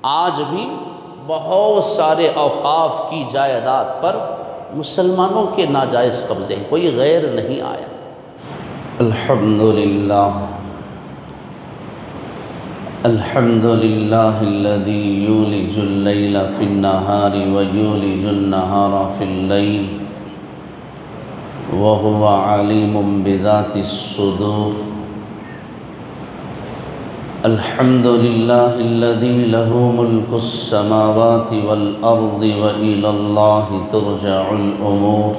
آج بھی بہت سارے اوقاف کی جائیداد پر مسلمانوں کے ناجائز قبضے ہیں، کوئی غیر نہیں آیا۔ الحمدللہ الذی یولج اللیل فی النہار ویولج النہار فی اللیل وہو علیم بذات الصدور۔ الحمدللہ الذی لہ ملک السماوات والارض وإلی اللہ ترجع الامور۔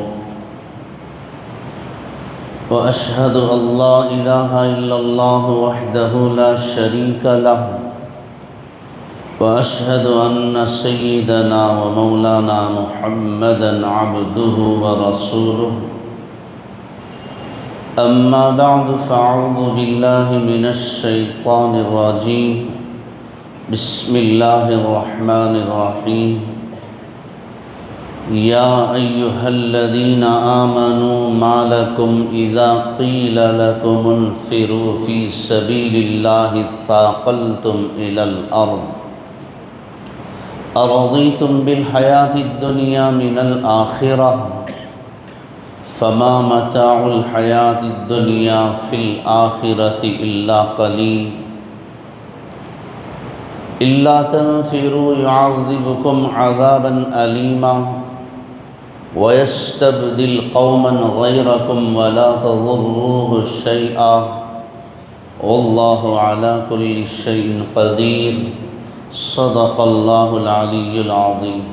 وأشهد أن لا إله إلا الله وحده لا شريك له وأشهد أن سيدنا ومولانا محمدا عبده ورسوله۔ أما بعد فأعوذ بالله من الشيطان الرجيم، بسم الله الرحمن الرحيم۔ يا أيها الذين آمنوا ما لكم إذا قيل لكم انفروا في سبيل الله اثاقلتم إلى الأرض أرضيتم بالحياة الدنيا من الآخرة فما متاع الحياة الدنيا في الآخرة إلا قليل إلا تنفروا يعذبكم عذابا أليما وَيَسْتَبْدِلْ قَوْمًا غَيْرَكُمْ وَلَا تَضُرُّوهُ شَيْئًا وَاللَّهُ عَلَى كُلِّ شَيْءٍ قَدِيرٌ۔ صدق الله العلي العظيم۔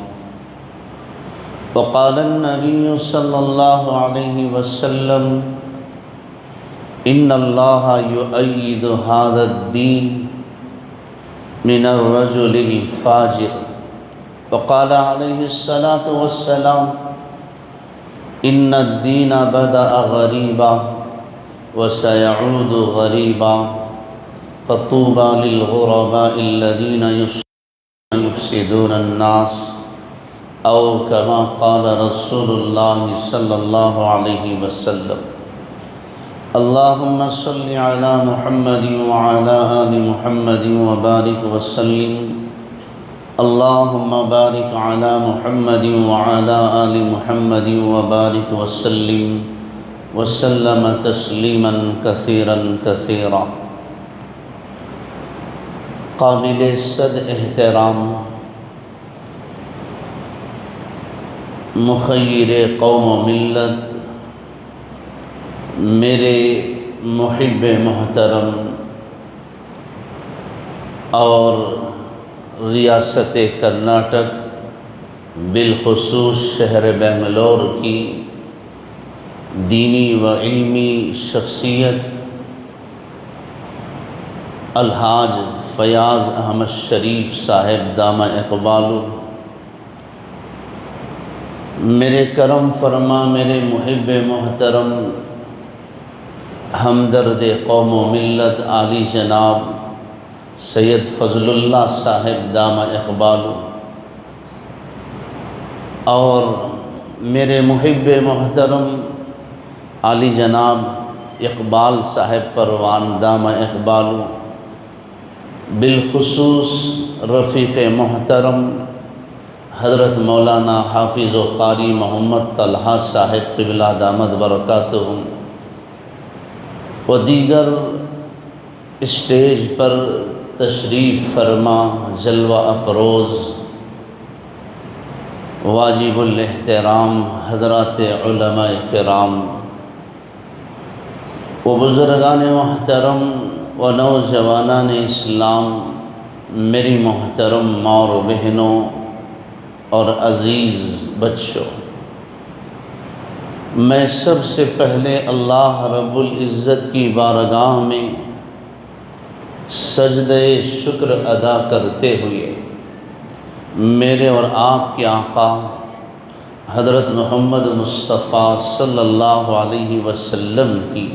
وقال النبي صلى الله عليه وسلم إن الله يؤيد هذا الدين من الرجل الفاجر۔ وقال عليه الصلاة والسلام إن الدين بدأ غريبا وسيعود غريبا فطوبى للغرباء الذين يفسدون الناس، أو كما قال رسول الله صلى الله عليه وسلم۔ اللهم صل على محمد وعلى آل محمد وبارك وسلم۔ اللهم بارك على محمد وعلى آل محمد وبارك وسلم وسلم تسلیما كثيرا كثيرا۔ قابل صد احترام مخیر قوم و ملت، میرے محب محترم اور ریاست کرناٹک بالخصوص شہر بنگلور کی دینی و علمی شخصیت الحاج فیاض احمد شریف صاحب دامہ اقبالو، میرے کرم فرما میرے محب محترم ہمدرد قوم و ملت عالی جناب سید فضل اللہ صاحب دامہ اقبالو، اور میرے محب محترم عالی جناب اقبال صاحب پروان دامہ اقبالو، بالخصوص رفیق محترم حضرت مولانا حافظ و قاری محمد طلحہ صاحب قبلہ دامت برکاتہم، و دیگر اسٹیج پر تشریف فرما جلوہ افروز واجب الاحترام حضرات علماء کرام و بزرگان محترم و نوجوانان اسلام، میری محترم ماں و بہنوں اور عزیز بچوں، میں سب سے پہلے اللہ رب العزت کی بارگاہ میں سجدہ شکر ادا کرتے ہوئے میرے اور آپ کے آقا حضرت محمد مصطفیٰ صلی اللہ علیہ وسلم کی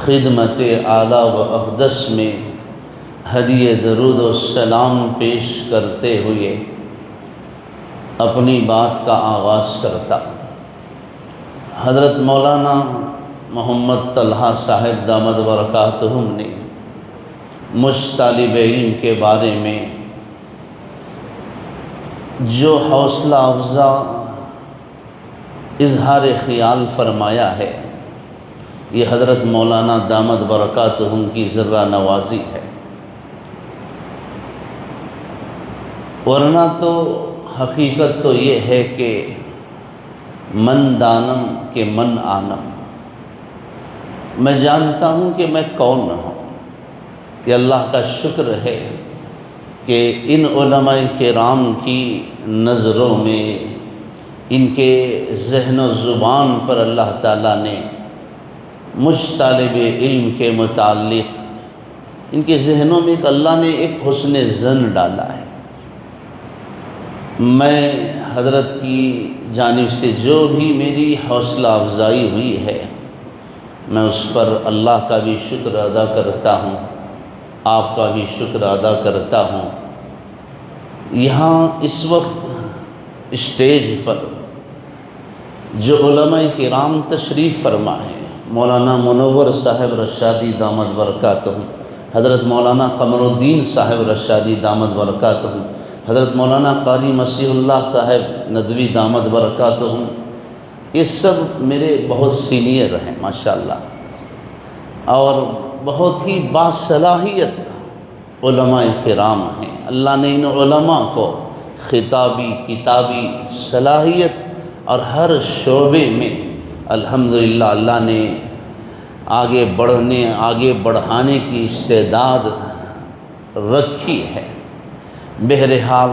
خدمت اعلیٰ و اقدس میں ہدیہ درود و سلام پیش کرتے ہوئے اپنی بات کا آغاز کرتا۔ حضرت مولانا محمد طلحہ صاحب دامت برکاتہم نے مجھ طالب علم کے بارے میں جو حوصلہ افزا اظہار خیال فرمایا ہے، یہ حضرت مولانا دامت برکاتہم کی ذرہ نوازی ہے، ورنہ تو حقیقت تو یہ ہے کہ من دانم کہ من آنم، میں جانتا ہوں کہ میں کون ہوں۔ کہ اللہ کا شکر ہے کہ ان علماء کرام کی نظروں میں، ان کے ذہن و زبان پر اللہ تعالیٰ نے مجھ طالب علم کے متعلق ان کے ذہنوں میں اللہ نے ایک حسن ظن ڈالا ہے۔ میں حضرت کی جانب سے جو بھی میری حوصلہ افزائی ہوئی ہے، میں اس پر اللہ کا بھی شکر ادا کرتا ہوں، آپ کا بھی شکر ادا کرتا ہوں۔ یہاں اس وقت اسٹیج پر جو علماء کرام تشریف فرما ہیں، مولانا منور صاحب رشادی دامت برکاتہم، حضرت مولانا قمر الدین صاحب رشادی دامت برکاتہم، حضرت مولانا قاری مسیح اللہ صاحب ندوی دامت برکاتہم، یہ سب میرے بہت سینئر ہیں ماشاءاللہ، اور بہت ہی باصلاحیت علماء کرام ہیں۔ اللہ نے ان علماء کو خطابی، کتابی صلاحیت اور ہر شعبے میں الحمدللہ اللہ نے آگے بڑھانے کی استعداد رکھی ہے۔ بہرحال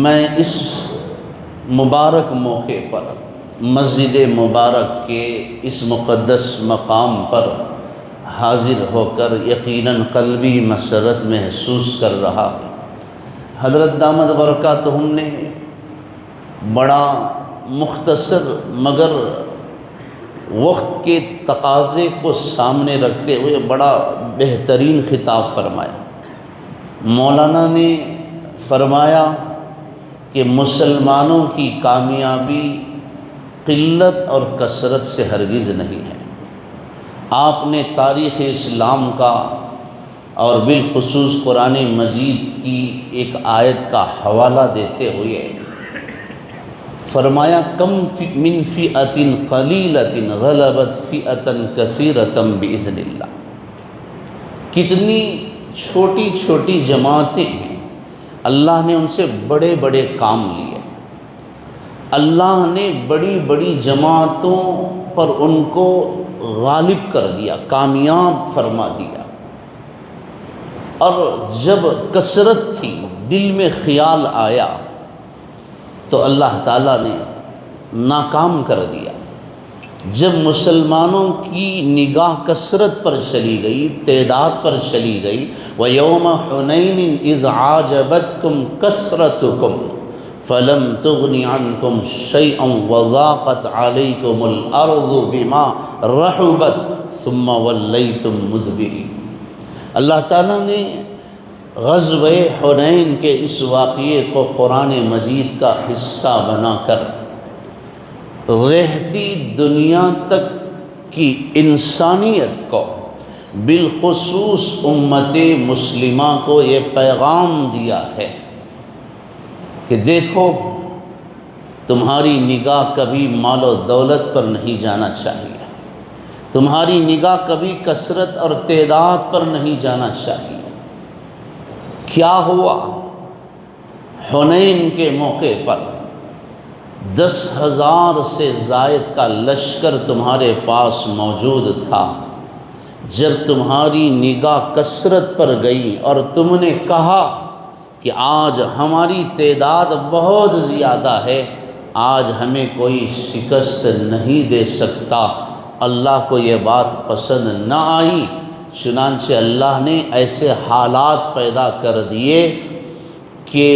میں اس مبارک موقع پر مسجد مبارک کے اس مقدس مقام پر حاضر ہو کر یقیناً قلبی مسرت محسوس کر رہا ہوں۔ حضرت دامت برکاتہم نے بڑا مختصر مگر وقت کے تقاضے کو سامنے رکھتے ہوئے بڑا بہترین خطاب فرمایا۔ مولانا نے فرمایا کہ مسلمانوں کی کامیابی قلت اور کثرت سے ہرگز نہیں ہے۔ آپ نے تاریخ اسلام کا اور بالخصوص قرآن مجید کی ایک آیت کا حوالہ دیتے ہوئے فرمایا، کم من فئۃ قلیلۃ غلبت فئۃ کثیرۃ باذن اللہ۔ کتنی چھوٹی چھوٹی جماعتیں ہیں، اللہ نے ان سے بڑے بڑے کام لیے، اللہ نے بڑی بڑی جماعتوں پر ان کو غالب کر دیا، کامیاب فرما دیا۔ اور جب کثرت تھی، دل میں خیال آیا تو اللہ تعالیٰ نے ناکام کر دیا۔ جب مسلمانوں کی نگاہ کثرت پر چلی گئی، تعداد پر چلی گئی، وَيَوْمَ حُنَيْنٍ إِذْ عَاجَبَتْكُمْ كَثْرَتُكُمْ فَلَمْ تُغْنِ عَنْكُمْ شَيْئًا وَضَاقَتْ عَلَيْكُمُ الْأَرْضُ بِمَا رَحُبَتْ ثُمَّ وَلَّيْتُمْ مُدْبِرِينَ۔ اللہ تعالیٰ نے غزوہ حنین کے اس واقعے کو قرآن مجید کا حصہ بنا کر رہتی دنیا تک کی انسانیت کو، بالخصوص امت مسلمہ کو یہ پیغام دیا ہے کہ دیکھو، تمہاری نگاہ کبھی مال و دولت پر نہیں جانا چاہیے، تمہاری نگاہ کبھی کثرت اور تعداد پر نہیں جانا چاہیے۔ کیا ہوا؟ حنین کے موقع پر 10,000 سے زائد کا لشکر تمہارے پاس موجود تھا۔ جب تمہاری نگاہ کثرت پر گئی اور تم نے کہا کہ آج ہماری تعداد بہت زیادہ ہے، آج ہمیں کوئی شکست نہیں دے سکتا، اللہ کو یہ بات پسند نہ آئی، چنانچہ اللہ نے ایسے حالات پیدا کر دیے کہ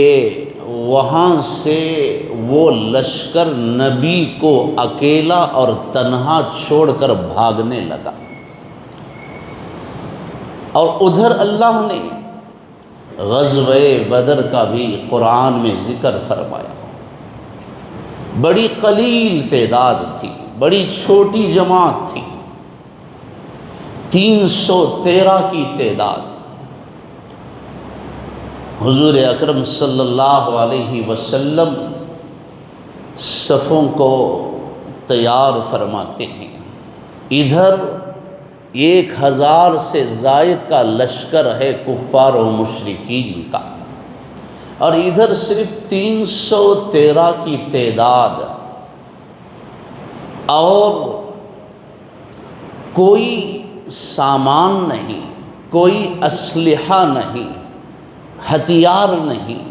وہاں سے وہ لشکر نبی کو اکیلا اور تنہا چھوڑ کر بھاگنے لگا۔ اور ادھر اللہ نے غزوہ بدر کا بھی قرآن میں ذکر فرمایا۔ بڑی قلیل تعداد تھی، بڑی چھوٹی جماعت تھی، 313 کی تعداد، حضور اکرم صلی اللہ علیہ وسلم صفوں کو تیار فرماتے ہیں۔ ادھر 1000 سے زائد کا لشکر ہے کفار و مشرکین کا، اور ادھر صرف 313 کی تعداد، اور کوئی سامان نہیں، کوئی اسلحہ نہیں، ہتھیار نہیں۔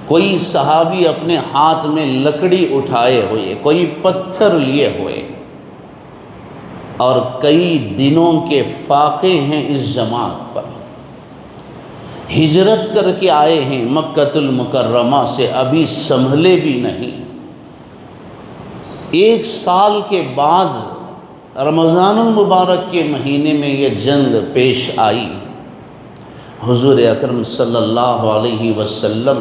کوئی صحابی اپنے ہاتھ میں لکڑی اٹھائے ہوئے، کوئی پتھر لیے ہوئے، اور کئی دنوں کے فاقے ہیں اس جماعت پر۔ ہجرت کر کے آئے ہیں مکۃ المکرمہ سے، ابھی سنبھلے بھی نہیں۔ 1 سال کے بعد رمضان المبارک کے مہینے میں یہ جنگ پیش آئی۔ حضور اکرم صلی اللہ علیہ وسلم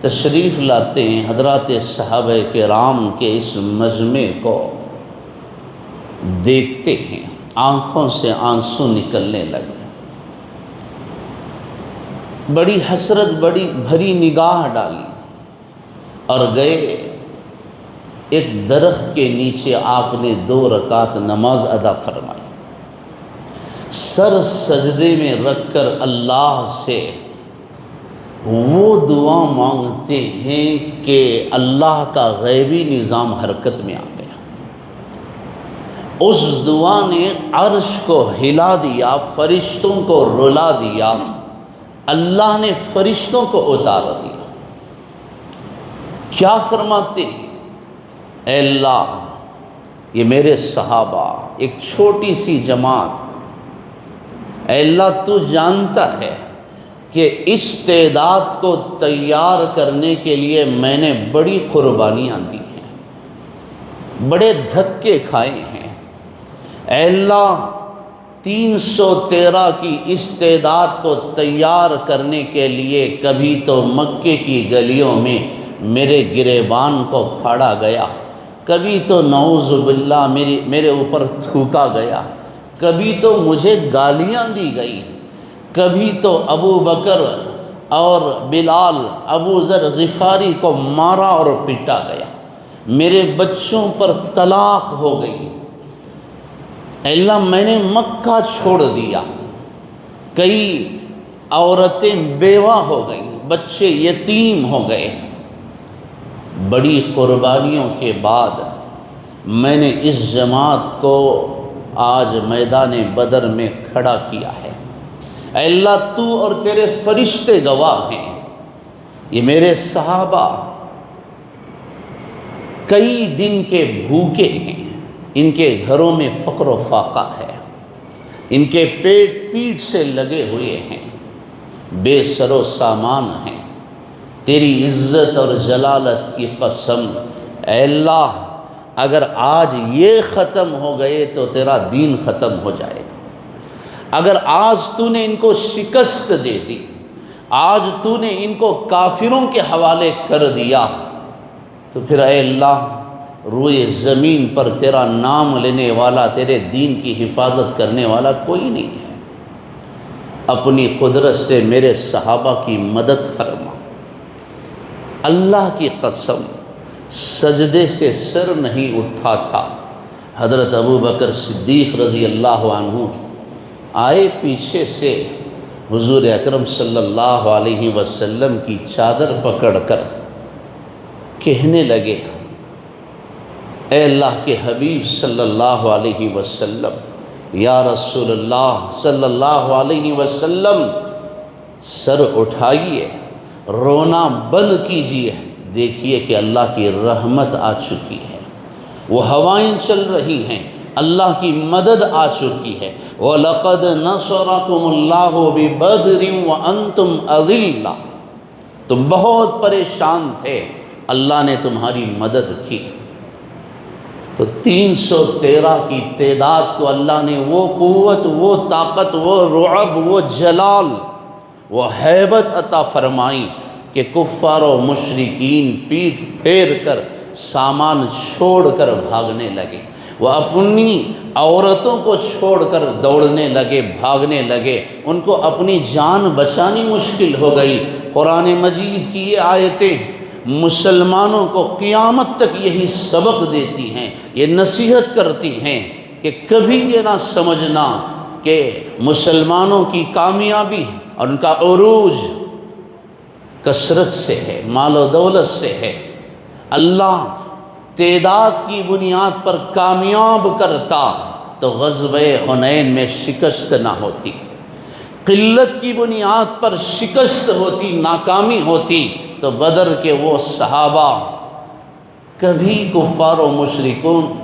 تشریف لاتے ہیں، حضرات صحابہ کرام کے اس مجمع کو دیکھتے ہیں، آنکھوں سے آنسو نکلنے لگے، بڑی حسرت بڑی بھری نگاہ ڈالی، اور گئے ایک درخت کے نیچے آپ نے 2 رکعت نماز ادا فرمائی، سر سجدے میں رکھ کر اللہ سے وہ دعا مانگتے ہیں کہ اللہ کا غیبی نظام حرکت میں آ گیا۔ اس دعا نے عرش کو ہلا دیا، فرشتوں کو رلا دیا، اللہ نے فرشتوں کو اتار دیا۔ کیا فرماتے ہیں؟ اے اللہ، یہ میرے صحابہ، ایک چھوٹی سی جماعت، اے اللہ تو جانتا ہے کہ اس تعداد کو تیار کرنے کے لیے میں نے بڑی قربانیاں دی ہیں، بڑے دھکے کھائے ہیں۔ اے اللہ، 313 کی اس تعداد کو تیار کرنے کے لیے کبھی تو مکے کی گلیوں میں میرے گریبان کو پھاڑا گیا، کبھی تو نعوذ باللہ میرے اوپر تھوکا گیا، کبھی تو مجھے گالیاں دی گئی، کبھی تو ابو بکر اور بلال، ابو ذر غفاری کو مارا اور پٹا گیا، میرے بچوں پر طلاق ہو گئی۔ اے اللہ، میں نے مکہ چھوڑ دیا، کئی عورتیں بیوہ ہو گئیں، بچے یتیم ہو گئے۔ بڑی قربانیوں کے بعد میں نے اس جماعت کو آج میدان بدر میں کھڑا کیا ہے۔ اے اللہ، تو اور تیرے فرشتے گواہ ہیں، یہ میرے صحابہ کئی دن کے بھوکے ہیں، ان کے گھروں میں فقر و فاقہ ہے، ان کے پیٹ سے لگے ہوئے ہیں، بے سر و سامان ہیں۔ تیری عزت اور جلالت کی قسم، اے اللہ، اگر آج یہ ختم ہو گئے تو تیرا دین ختم ہو جائے گا۔ اگر آج تو نے ان کو شکست دے دی، آج تو نے ان کو کافروں کے حوالے کر دیا، تو پھر اے اللہ، روئے زمین پر تیرا نام لینے والا، تیرے دین کی حفاظت کرنے والا کوئی نہیں ہے۔ اپنی قدرت سے میرے صحابہ کی مدد فرما۔ اللہ کی قسم، سجدے سے سر نہیں اٹھا تھا۔ حضرت ابو بکر صدیق رضی اللہ عنہ آئے پیچھے سے، حضور اکرم صلی اللہ علیہ وسلم کی چادر پکڑ کر کہنے لگے، اے اللہ کے حبیب صلی اللہ علیہ وسلم، یا رسول اللہ صلی اللہ علیہ وسلم، سر اٹھائیے، رونا بند کیجیے، دیکھیے کہ اللہ کی رحمت آ چکی ہے، وہ ہوائیں چل رہی ہیں، اللہ کی مدد آ چکی ہے۔ وَلَقَدْ نَصَرَكُمُ اللَّهُ بِبَدْرٍ وَأَنْتُمْ أَذِلَّةٌ، تم بہت پریشان تھے، اللہ نے تمہاری مدد کی۔ تو 313 کی تعداد کو اللہ نے وہ قوت، وہ طاقت، وہ رعب، وہ جلال، وہ ہیبت عطا فرمائی کہ کفار و مشرکین پیٹھ پھیر کر سامان چھوڑ کر بھاگنے لگے۔ وہ اپنی عورتوں کو چھوڑ کر دوڑنے لگے، بھاگنے لگے، ان کو اپنی جان بچانی مشکل ہو گئی۔ قرآن مجید کی یہ آیتیں مسلمانوں کو قیامت تک یہی سبق دیتی ہیں، یہ نصیحت کرتی ہیں کہ کبھی یہ نہ سمجھنا کہ مسلمانوں کی کامیابی اور ان کا عروج کثرت سے ہے، مال و دولت سے ہے۔ اللہ تعداد کی بنیاد پر کامیاب کرتا تو غزوہ حنین میں شکست نہ ہوتی، قلت کی بنیاد پر شکست ہوتی، ناکامی ہوتی تو بدر کے وہ صحابہ کبھی کفار و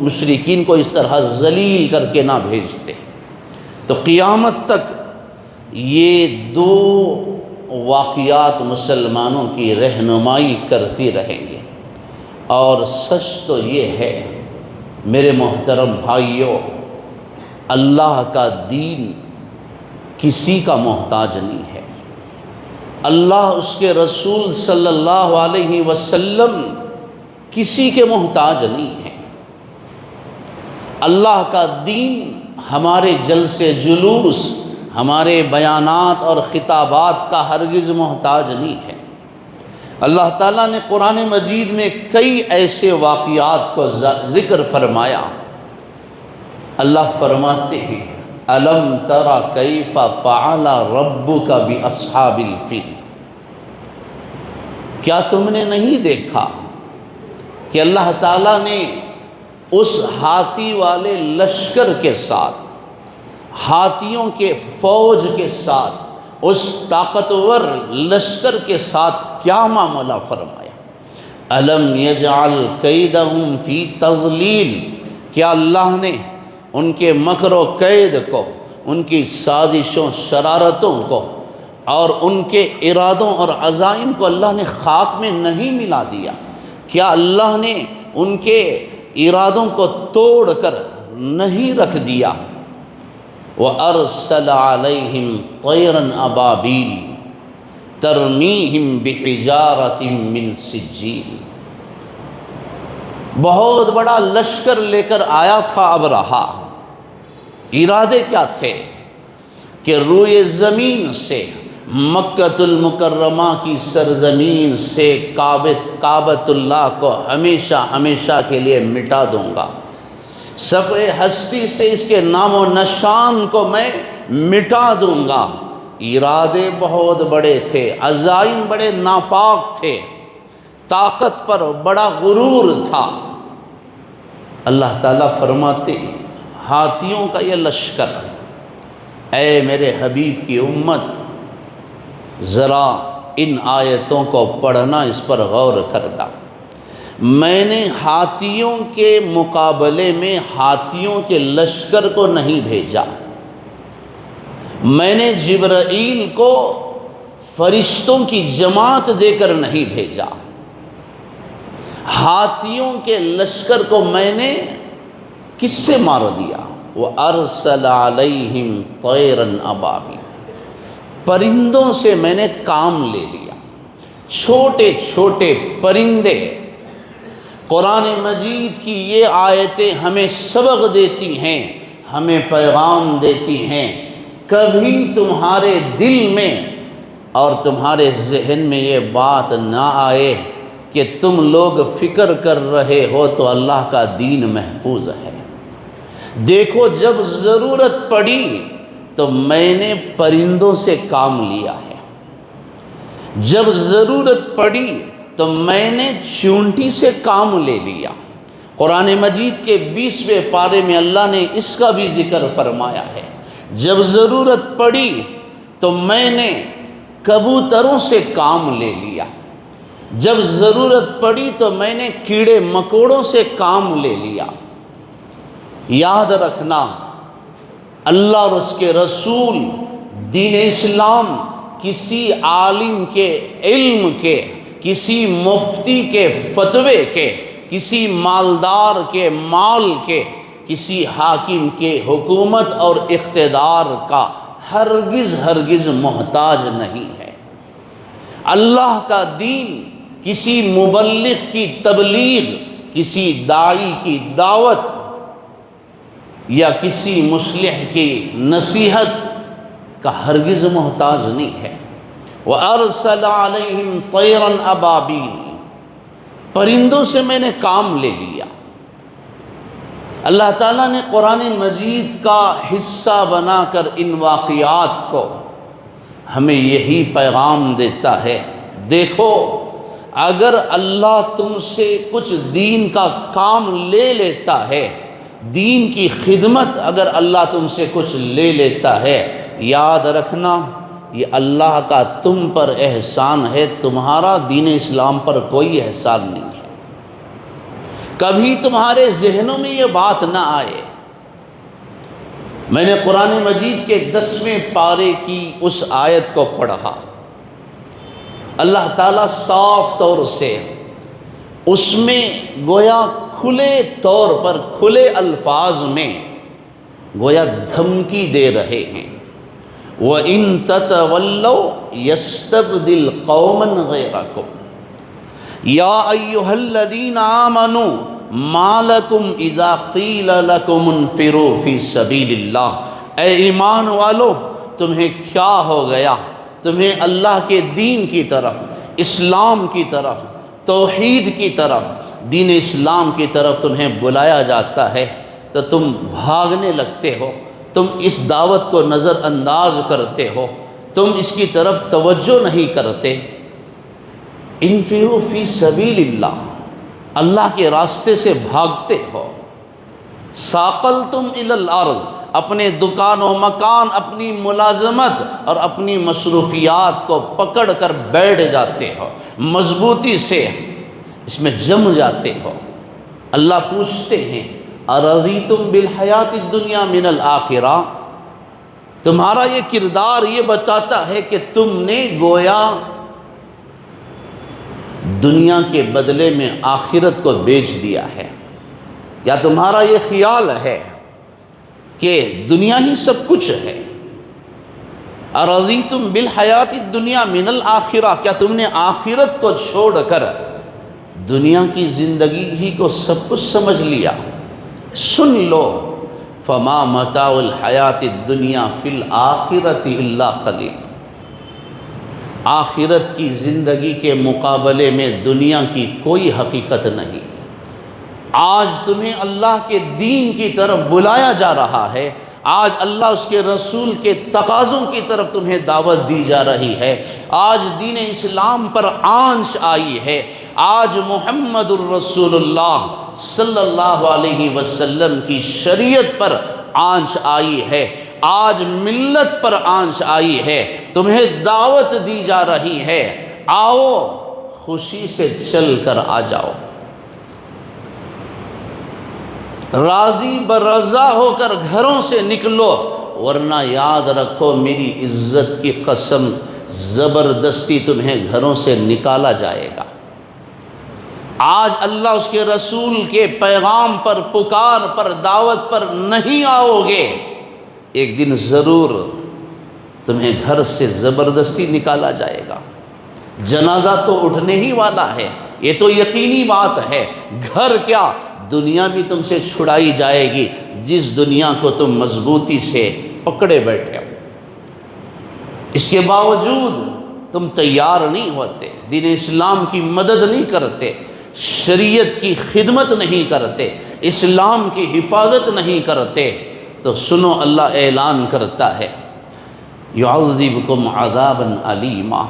مشرکین کو اس طرح ذلیل کر کے نہ بھیجتے۔ تو قیامت تک یہ دو واقعات مسلمانوں کی رہنمائی کرتی رہیں گے۔ اور سچ تو یہ ہے میرے محترم بھائیوں، اللہ کا دین کسی کا محتاج نہیں ہے، اللہ اس کے رسول صلی اللہ علیہ وسلم کسی کے محتاج نہیں ہے۔ اللہ کا دین ہمارے جلسے جلوس، ہمارے بیانات اور خطابات کا ہرگز محتاج نہیں ہے۔ اللہ تعالیٰ نے قرآن مجید میں کئی ایسے واقعات کو ذکر فرمایا۔ اللہ فرماتے ہیں أَلَمْ تَرَ كَيْفَ فَعَلَ رَبُّكَ بِأَصْحَابِ الْفِيلِ، کیا تم نے نہیں دیکھا کہ اللہ تعالیٰ نے اس ہاتھی والے لشکر کے ساتھ، ہاتھیوں کے فوج کے ساتھ، اس طاقتور لشکر کے ساتھ کیا معاملہ فرمایا؟ أَلَمْ يَجْعَلْ كَيْدَهُمْ فِي تَضْلِيلٍ، کیا اللہ نے ان کے مکر و قید کو، ان کی سازشوں شرارتوں کو اور ان کے ارادوں اور عزائم کو اللہ نے خاک میں نہیں ملا دیا؟ کیا اللہ نے ان کے ارادوں کو توڑ کر نہیں رکھ دیا؟ وَأَرْسَلَ عَلَيْهِمْ طَيْرًا أَبَابِيلَ تَرْمِيهِمْ بِحِجَارَةٍ مِّن سِجِّيلٍ، بہت بڑا لشکر لے کر آیا تھا ابرہہ۔ ارادے کیا تھے کہ روئے زمین سے، مکۃ المکرمہ کی سرزمین سے کعبۃ اللہ کو ہمیشہ ہمیشہ کے لیے مٹا دوں گا، صفحہ ہستی سے اس کے نام و نشان کو میں مٹا دوں گا۔ ارادے بہت بڑے تھے، عزائم بڑے ناپاک تھے، طاقت پر بڑا غرور تھا۔ اللہ تعالیٰ فرماتے ہیں ہاتھیوں کا یہ لشکر، اے میرے حبیب کی امت، ذرا ان آیتوں کو پڑھنا، اس پر غور کرنا۔ میں نے ہاتھیوں کے مقابلے میں ہاتھیوں کے لشکر کو نہیں بھیجا، میں نے جبرائیل کو فرشتوں کی جماعت دے کر نہیں بھیجا، ہاتھیوں کے لشکر کو میں نے کس سے مار دیا؟ وَأَرْسَلَ عَلَيْهِمْ طَيْرًا أَبَابِيلَ، پرندوں سے میں نے کام لے لیا، چھوٹے چھوٹے پرندے۔ قرآن مجید کی یہ آیتیں ہمیں سبق دیتی ہیں، ہمیں پیغام دیتی ہیں، کبھی تمہارے دل میں اور تمہارے ذہن میں یہ بات نہ آئے کہ تم لوگ فکر کر رہے ہو تو اللہ کا دین محفوظ ہے۔ دیکھو جب ضرورت پڑی تو میں نے پرندوں سے کام لیا ہے، جب ضرورت پڑی تو میں نے چونٹی سے کام لے لیا۔ قرآن مجید کے 20ویں پارے میں اللہ نے اس کا بھی ذکر فرمایا ہے، جب ضرورت پڑی تو میں نے کبوتروں سے کام لے لیا، جب ضرورت پڑی تو میں نے کیڑے مکوڑوں سے کام لے لیا۔ یاد رکھنا، اللہ اور اس کے رسول، دین اسلام کسی عالم کے علم کے، کسی مفتی کے فتوے کے، کسی مالدار کے مال کے، کسی حاکم کے حکومت اور اقتدار کا ہرگز محتاج نہیں ہے۔ اللہ کا دین کسی مبلغ کی تبلیغ، کسی داعی کی دعوت یا کسی مصلح کی نصیحت کا ہرگز محتاج نہیں ہے۔ وَأَرْسَلَ عَلَيْهِمْ طَيْرًا أَبَابِيلَ، پرندوں سے میں نے کام لے لیا۔ اللہ تعالیٰ نے قرآن مجید کا حصہ بنا کر ان واقعات کو ہمیں یہی پیغام دیتا ہے، دیکھو اگر اللہ تم سے کچھ دین کا کام لے لیتا ہے، دین کی خدمت اگر اللہ تم سے کچھ لے لیتا ہے، یاد رکھنا یہ اللہ کا تم پر احسان ہے، تمہارا دین اسلام پر کوئی احسان نہیں ہے۔ کبھی تمہارے ذہنوں میں یہ بات نہ آئے۔ میں نے قرآن مجید کے 10ویں پارے کی اس آیت کو پڑھا، اللہ تعالیٰ صاف طور سے اس میں گویا کھلے طور پر، کھلے الفاظ میں گویا دھمکی دے رہے ہیں۔ وَإِن تَتَوَلَّوْا يَسْتَبْدِلْ قَوْمًا غَيْرَكُمْ يَا أَيُّهَا الَّذِينَ آمَنُوا مَا لَكُمْ إِذَا قِيلَ لَكُمُ انفِرُوا فِي سَبِيلِ اللَّهِ، اے ایمان والو تمہیں کیا ہو گیا؟ تمہیں اللہ کے دین کی طرف، اسلام کی طرف، توحید کی طرف، دین اسلام کی طرف تمہیں بلایا جاتا ہے تو تم بھاگنے لگتے ہو، تم اس دعوت کو نظر انداز کرتے ہو، تم اس کی طرف توجہ نہیں کرتے۔ انفروا فی سبیل اللہ، اللہ کے راستے سے بھاگتے ہو۔ ساقلتم الی الارض، اپنے دکان و مکان، اپنی ملازمت اور اپنی مصروفیات کو پکڑ کر بیٹھ جاتے ہو، مضبوطی سے اس میں جم جاتے ہو۔ اللہ پوچھتے ہیں ارضیتم بالحیات الدنیا من الآخرہ، تمہارا یہ کردار یہ بتاتا ہے کہ تم نے گویا دنیا کے بدلے میں آخرت کو بیچ دیا ہے، یا تمہارا یہ خیال ہے کہ دنیا ہی سب کچھ ہے؟ ارضیتم بالحیات الدنیا من الآخرہ، کیا تم نے آخرت کو چھوڑ کر دنیا کی زندگی ہی کو سب کچھ سمجھ لیا؟ سن لو فما متاع الحیات الدنیا فی الآخرۃ الا قلیل، آخرت کی زندگی کے مقابلے میں دنیا کی کوئی حقیقت نہیں۔ آج تمہیں اللہ کے دین کی طرف بلایا جا رہا ہے، آج اللہ اس کے رسول کے تقاضوں کی طرف تمہیں دعوت دی جا رہی ہے، آج دین اسلام پر آنچ آئی ہے، آج محمد الرسول اللہ صلی اللہ علیہ وسلم کی شریعت پر آنچ آئی ہے، آج ملت پر آنچ آئی ہے، تمہیں دعوت دی جا رہی ہے، آؤ خوشی سے چل کر آ جاؤ، راضی برضا ہو کر گھروں سے نکلو، ورنہ یاد رکھو میری عزت کی قسم زبردستی تمہیں گھروں سے نکالا جائے گا۔ آج اللہ اس کے رسول کے پیغام پر، پکار پر، دعوت پر نہیں آؤ گے، ایک دن ضرور تمہیں گھر سے زبردستی نکالا جائے گا۔ جنازہ تو اٹھنے ہی والا ہے، یہ تو یقینی بات ہے۔ گھر کیا، دنیا بھی تم سے چھڑائی جائے گی، جس دنیا کو تم مضبوطی سے پکڑے بیٹھے ہو۔ اس کے باوجود تم تیار نہیں ہوتے، دین اسلام کی مدد نہیں کرتے، شریعت کی خدمت نہیں کرتے، اسلام کی حفاظت نہیں کرتے، تو سنو اللہ اعلان کرتا ہے یعذبکم عذابا علیما،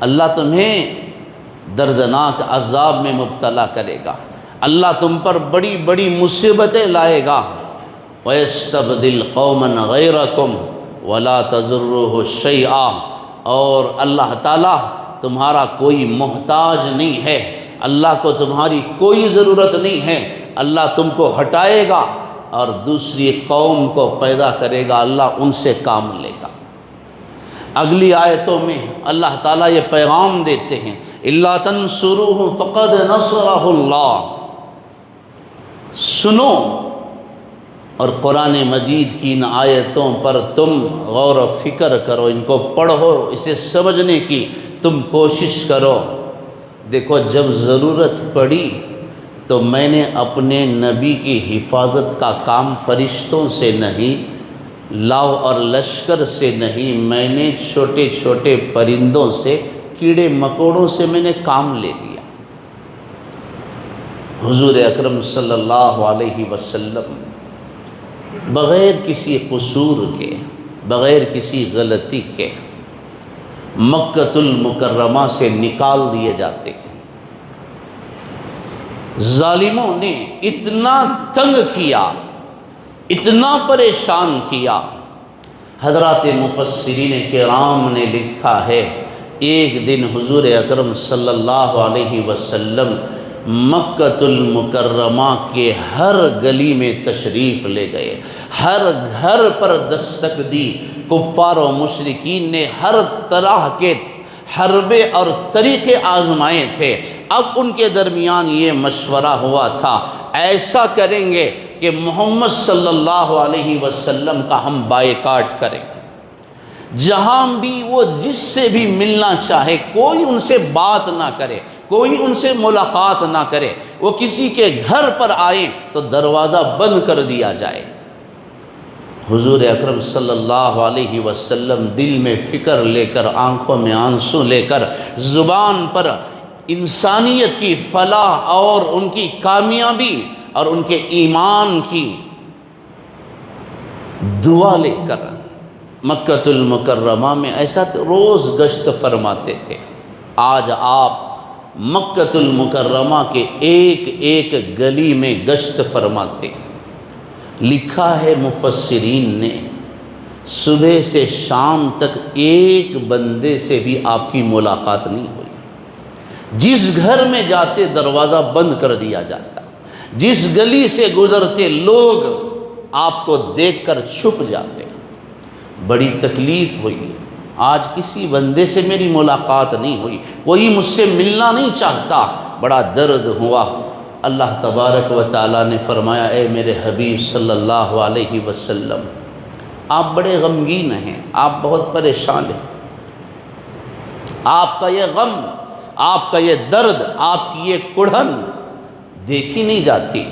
اللہ تمہیں دردناک عذاب میں مبتلا کرے گا، اللہ تم پر بڑی بڑی مصیبتیں لائے گا۔ وَيَسْتَبْدِلْ قَوْمًا غَيْرَكُمْ وَلَا تَضُرُّهُ شَيْئًا، اور اللہ تعالیٰ تمہارا کوئی محتاج نہیں ہے، اللہ کو تمہاری کوئی ضرورت نہیں ہے، اللہ تم کو ہٹائے گا اور دوسری قوم کو پیدا کرے گا، اللہ ان سے کام لے گا۔ اگلی آیتوں میں اللہ تعالیٰ یہ پیغام دیتے ہیں اِلَّا تَنْصُرُوهُ فَقَدْ نَصَرَهُ اللَّهُ، سنو اور قرآن مجید کی ان آیتوں پر تم غور و فکر کرو، ان کو پڑھو، اسے سمجھنے کی تم کوشش کرو۔ دیکھو جب ضرورت پڑی تو میں نے اپنے نبی کی حفاظت کا کام فرشتوں سے نہیں، لاؤ اور لشکر سے نہیں، میں نے چھوٹے چھوٹے پرندوں سے، کیڑے مکوڑوں سے میں نے کام لے لیا۔ حضور اکرم صلی اللہ علیہ وسلم بغیر کسی قصور کے، بغیر کسی غلطی کے مکۃ المکرمہ سے نکال دیے جاتے ہیں۔ ظالموں نے اتنا تنگ کیا، اتنا پریشان کیا، حضرات مفسرین کرام نے لکھا ہے ایک دن حضور اکرم صلی اللہ علیہ وسلم مکۃ المکرمہ کے ہر گلی میں تشریف لے گئے، ہر گھر پر دستک دی، کفار و مشرکین نے ہر طرح کے حربے اور طریقے آزمائے تھے۔ اب ان کے درمیان یہ مشورہ ہوا تھا، ایسا کریں گے کہ محمد صلی اللہ علیہ وسلم کا ہم بائیکاٹ کریں، جہاں بھی وہ جس سے بھی ملنا چاہے کوئی ان سے بات نہ کرے، کوئی ان سے ملاقات نہ کرے، وہ کسی کے گھر پر آئیں تو دروازہ بند کر دیا جائے۔ حضور اکرم صلی اللہ علیہ وسلم دل میں فکر لے کر، آنکھوں میں آنسو لے کر، زبان پر انسانیت کی فلاح اور ان کی کامیابی اور ان کے ایمان کی دعا لے کر مکۃ المکرمہ میں ایسا روز گشت فرماتے تھے۔ آج آپ مکۃ المکرمہ کے ایک ایک گلی میں گشت فرماتے۔ لکھا ہے مفسرین نے صبح سے شام تک ایک بندے سے بھی آپ کی ملاقات نہیں ہوئی، جس گھر میں جاتے دروازہ بند کر دیا جاتا، جس گلی سے گزرتے لوگ آپ کو دیکھ کر چھپ جاتے۔ بڑی تکلیف ہوئی، آج کسی بندے سے میری ملاقات نہیں ہوئی، کوئی مجھ سے ملنا نہیں چاہتا، بڑا درد ہوا۔ اللہ تبارک و تعالیٰ نے فرمایا، اے میرے حبیب صلی اللہ علیہ وسلم، آپ بڑے غمگین ہیں، آپ بہت پریشان ہیں، آپ کا یہ غم، آپ کا یہ درد، آپ کی یہ کڑھن دیکھی نہیں جاتی۔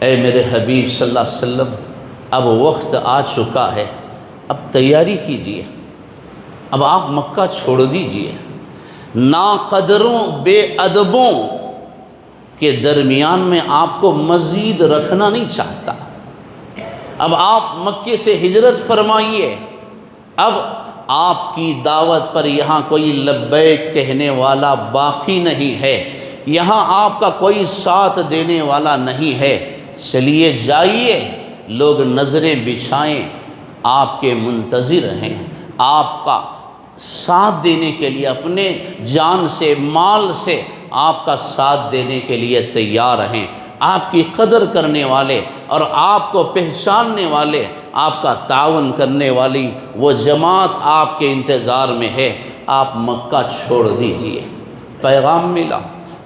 اے میرے حبیب صلی اللہ علیہ وسلم، اب وقت آ چکا ہے، اب تیاری کیجئے، اب آپ مکہ چھوڑ دیجئے۔ ناقدروں، بے ادبوں کے درمیان میں آپ کو مزید رکھنا نہیں چاہتا، اب آپ مکے سے ہجرت فرمائیے۔ اب آپ کی دعوت پر یہاں کوئی لبیک کہنے والا باقی نہیں ہے، یہاں آپ کا کوئی ساتھ دینے والا نہیں ہے، چلیے جائیے۔ لوگ نظریں بچھائیں، آپ کے منتظر ہیں، آپ کا ساتھ دینے کے لیے اپنے جان سے، مال سے آپ کا ساتھ دینے کے لیے تیار ہیں۔ آپ کی قدر کرنے والے اور آپ کو پہچاننے والے، آپ کا تعاون کرنے والی وہ جماعت آپ کے انتظار میں ہے، آپ مکہ چھوڑ دیجئے۔ پیغام ملا،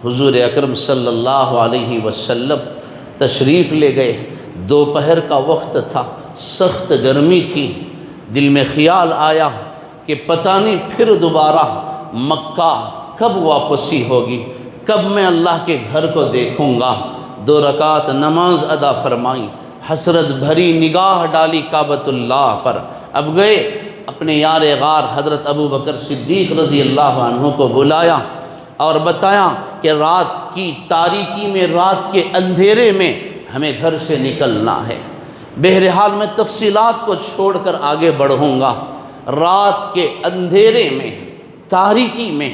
حضور اکرم صلی اللہ علیہ وسلم تشریف لے گئے۔ دوپہر کا وقت تھا، سخت گرمی تھی، دل میں خیال آیا کہ پتہ نہیں پھر دوبارہ مکہ کب واپسی ہوگی، کب میں اللہ کے گھر کو دیکھوں گا۔ 2 رکعت نماز ادا فرمائی، حسرت بھری نگاہ ڈالی کعبۃ اللہ پر۔ اب گئے، اپنے یار غار حضرت ابو بکر صدیق رضی اللہ عنہ کو بلایا اور بتایا کہ رات کی تاریکی میں، رات کے اندھیرے میں ہمیں گھر سے نکلنا ہے۔ بہرحال میں تفصیلات کو چھوڑ کر آگے بڑھوں گا۔ رات کے اندھیرے میں، تاریکی میں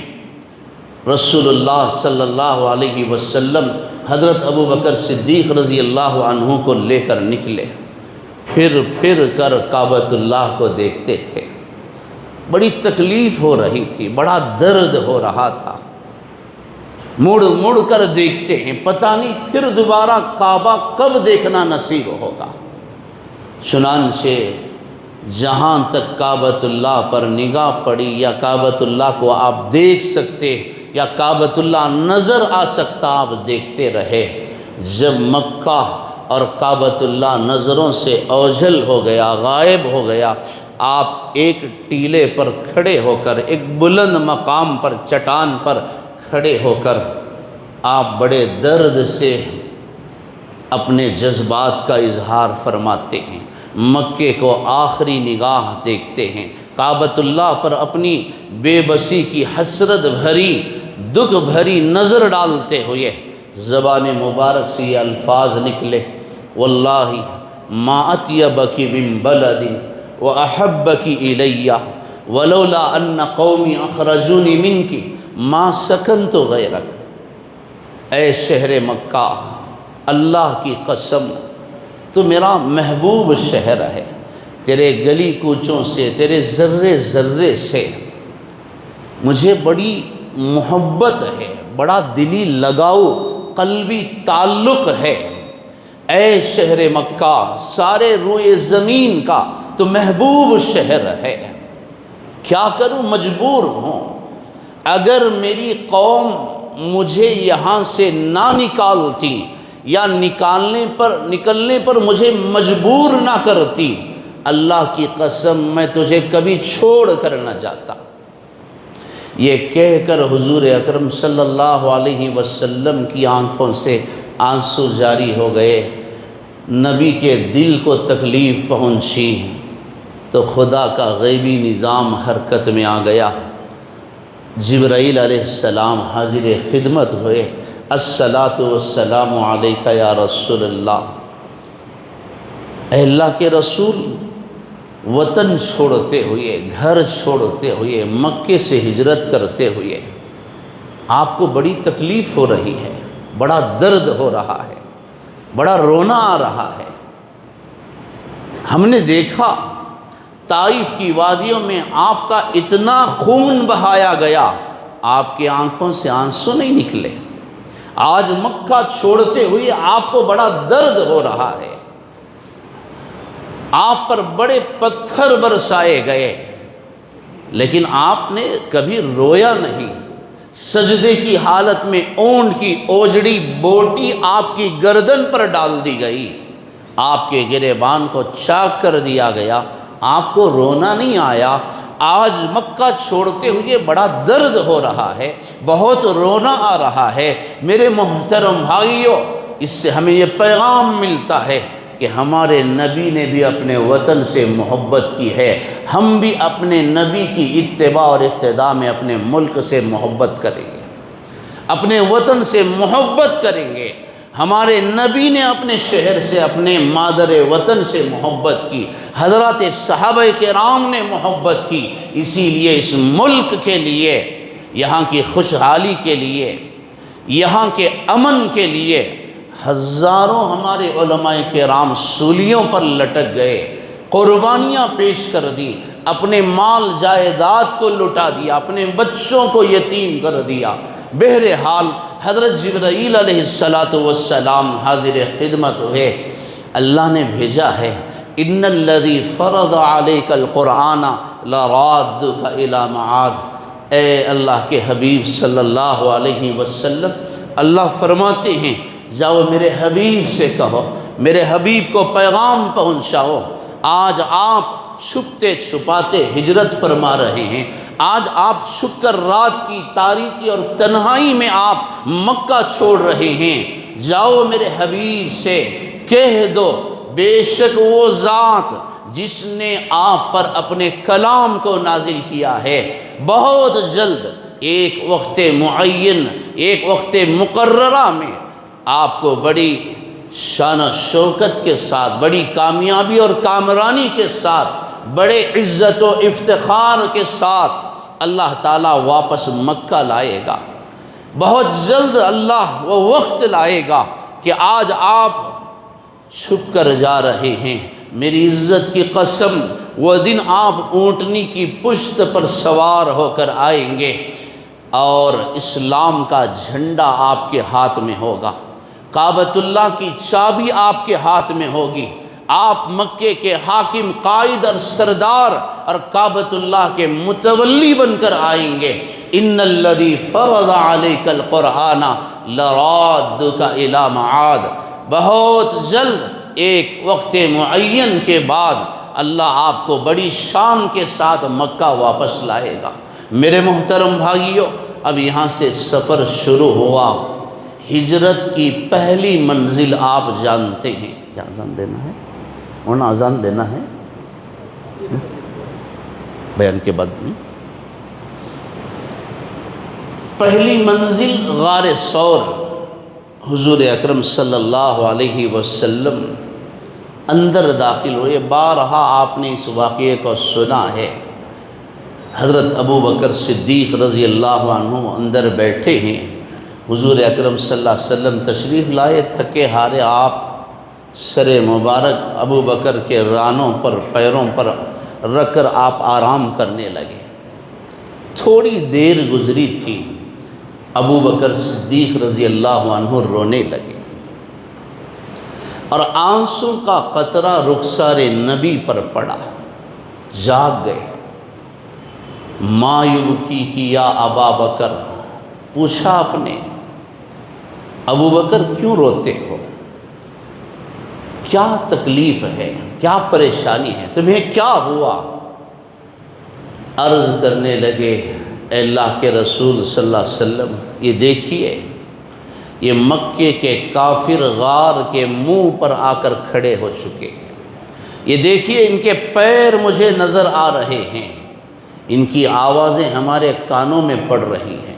رسول اللہ صلی اللہ علیہ وسلم حضرت ابو بکر صدیق رضی اللہ عنہ کو لے کر نکلے، پھر کر کعبۃ اللہ کو دیکھتے تھے۔ بڑی تکلیف ہو رہی تھی، بڑا درد ہو رہا تھا، مڑ کر دیکھتے ہیں، پتہ نہیں پھر دوبارہ کعبہ کب دیکھنا نصیب ہوگا۔ چنانچہ جہاں تک کعبۃ اللہ پر نگاہ پڑی، یا کعبۃ اللہ کو آپ دیکھ سکتے یا کعبۃ اللہ نظر آ سکتا، آپ دیکھتے رہے۔ جب مکہ اور کعبۃ اللہ نظروں سے اوجھل ہو گیا، غائب ہو گیا، آپ ایک ٹیلے پر کھڑے ہو کر، ایک بلند مقام پر، چٹان پر کھڑے ہو کر آپ بڑے درد سے اپنے جذبات کا اظہار فرماتے ہیں، مکے کو آخری نگاہ دیکھتے ہیں، کعبۃ اللہ پر اپنی بے بسی کی حسرت بھری دکھ بھری نظر ڈالتے ہوئے زبان مبارک سے یہ الفاظ نکلے، واللہ ما اطیبک من بلد واحبک الی ولولا ان قومی اخرجونی منک ما سکنت غیرک۔ اے شہر مکہ، اللہ کی قسم تو میرا محبوب شہر ہے، تیرے گلی کوچوں سے، تیرے ذرے ذرے سے مجھے بڑی محبت ہے، بڑا دلی لگاؤ قلبی تعلق ہے۔ اے شہر مکہ، سارے روئے زمین کا تو محبوب شہر ہے، کیا کروں مجبور ہوں، اگر میری قوم مجھے یہاں سے نہ نکالتی یا نکلنے پر مجھے مجبور نہ کرتی، اللہ کی قسم میں تجھے کبھی چھوڑ کر نہ جاتا۔ یہ کہہ کر حضور اکرم صلی اللہ علیہ وسلم کی آنکھوں سے آنسو جاری ہو گئے۔ نبی کے دل کو تکلیف پہنچی تو خدا کا غیبی نظام حرکت میں آ گیا۔ جبرائیل علیہ السلام حاضر خدمت ہوئے، الصلاۃ والسلام علیک یا رسول اللہ۔ اے اللہ کے رسول، وطن چھوڑتے ہوئے، گھر چھوڑتے ہوئے، مکے سے ہجرت کرتے ہوئے آپ کو بڑی تکلیف ہو رہی ہے، بڑا درد ہو رہا ہے، بڑا رونا آ رہا ہے۔ ہم نے دیکھا طائف کی وادیوں میں آپ کا اتنا خون بہایا گیا، آپ کی آنکھوں سے آنسو نہیں نکلے۔ آج مکہ چھوڑتے ہوئے آپ کو بڑا درد ہو رہا ہے، آپ پر بڑے پتھر برسائے گئے، لیکن آپ نے کبھی رویا نہیں۔ سجدے کی حالت میں اونٹ کی اوجڑی بوٹی آپ کی گردن پر ڈال دی گئی، آپ کے گریبان کو چاک کر دیا گیا، آپ کو رونا نہیں آیا۔ آج مکہ چھوڑتے ہوئے بڑا درد ہو رہا ہے، بہت رونا آ رہا ہے۔ میرے محترم بھائیوں، اس سے ہمیں یہ پیغام ملتا ہے کہ ہمارے نبی نے بھی اپنے وطن سے محبت کی ہے، ہم بھی اپنے نبی کی اتباع اور اقتداء میں اپنے ملک سے محبت کریں گے، اپنے وطن سے محبت کریں گے۔ ہمارے نبی نے اپنے شہر سے، اپنے مادر وطن سے محبت کی، حضرات صحابہ کرام نے محبت کی، اسی لیے اس ملک کے لیے، یہاں کی خوشحالی کے لیے، یہاں کے امن کے لیے ہزاروں ہمارے علماء کرام سولیوں پر لٹک گئے، قربانیاں پیش کر دی، اپنے مال جائیداد کو لٹا دیا، اپنے بچوں کو یتیم کر دیا۔ بہرحال حضرت جبرائیل علیہ السلام حاضر خدمت ہوئے، اللہ نے بھیجا ہے، ان الذی فرض علیک القرآن لرادک الی معاد۔ اے اللہ کے حبیب صلی اللہ علیہ وسلم، اللہ فرماتے ہیں جاؤ میرے حبیب سے کہو، میرے حبیب کو پیغام پہنچاؤ، آج آپ چھپتے چھپاتے ہجرت فرما رہے ہیں، آج آپ چھپ کر رات کی تاریکی اور تنہائی میں آپ مکہ چھوڑ رہے ہیں، جاؤ میرے حبیب سے کہہ دو، بے شک وہ ذات جس نے آپ پر اپنے کلام کو نازل کیا ہے، بہت جلد ایک وقت معین، ایک وقت مقررہ میں آپ کو بڑی شان و شوکت کے ساتھ، بڑی کامیابی اور کامرانی کے ساتھ، بڑے عزت و افتخار کے ساتھ اللہ تعالیٰ واپس مکہ لائے گا۔ بہت جلد اللہ وہ وقت لائے گا کہ آج آپ چھپ کر جا رہے ہیں، میری عزت کی قسم وہ دن آپ اونٹنی کی پشت پر سوار ہو کر آئیں گے اور اسلام کا جھنڈا آپ کے ہاتھ میں ہوگا، کعبۃ اللہ کی چابی آپ کے ہاتھ میں ہوگی، آپ مکے کے حاکم، قائد اور سردار اور کعبۃ اللہ کے متولی بن کر آئیں گے۔ ان الذی فرض علیک القرآن لرادک الی معاد۔ بہت جلد ایک وقت معین کے بعد اللہ آپ کو بڑی شان کے ساتھ مکہ واپس لائے گا۔ میرے محترم بھائیوں، اب یہاں سے سفر شروع ہوا، ہجرت کی پہلی منزل آپ جانتے ہیں. کیا اذان دینا ہے؟ ورنہ اذان دینا ہے بیان کے بعد میں. پہلی منزل غار ثور، حضور اکرم صلی اللہ علیہ وسلم اندر داخل ہوئے. بارہا آپ نے اس واقعے کو سنا ہے. حضرت ابو بکر صدیق رضی اللہ عنہ اندر بیٹھے ہیں. حضور اکرم صلی اللہ علیہ وسلم تشریف لائے، تھکے ہارے آپ سر مبارک ابو بکر کے رانوں پر، پیروں پر رکھ کر آپ آرام کرنے لگے. تھوڑی دیر گزری تھی، ابو بکر صدیق رضی اللہ عنہ رونے لگے اور آنسوں کا قطرہ رخسار نبی پر پڑا. جاگ گئے. ما یبکی کی یا ابا بکر، پوچھا آپ نے ابو بکر کیوں روتے ہو؟ کیا تکلیف ہے؟ کیا پریشانی ہے؟ تمہیں کیا ہوا؟ عرض کرنے لگے اے اللہ کے رسول صلی اللہ علیہ وسلم، یہ دیکھیے، یہ مکے کے کافر غار کے منہ پر آ کر کھڑے ہو چکے ہیں. یہ دیکھیے ان کے پیر مجھے نظر آ رہے ہیں، ان کی آوازیں ہمارے کانوں میں پڑ رہی ہیں.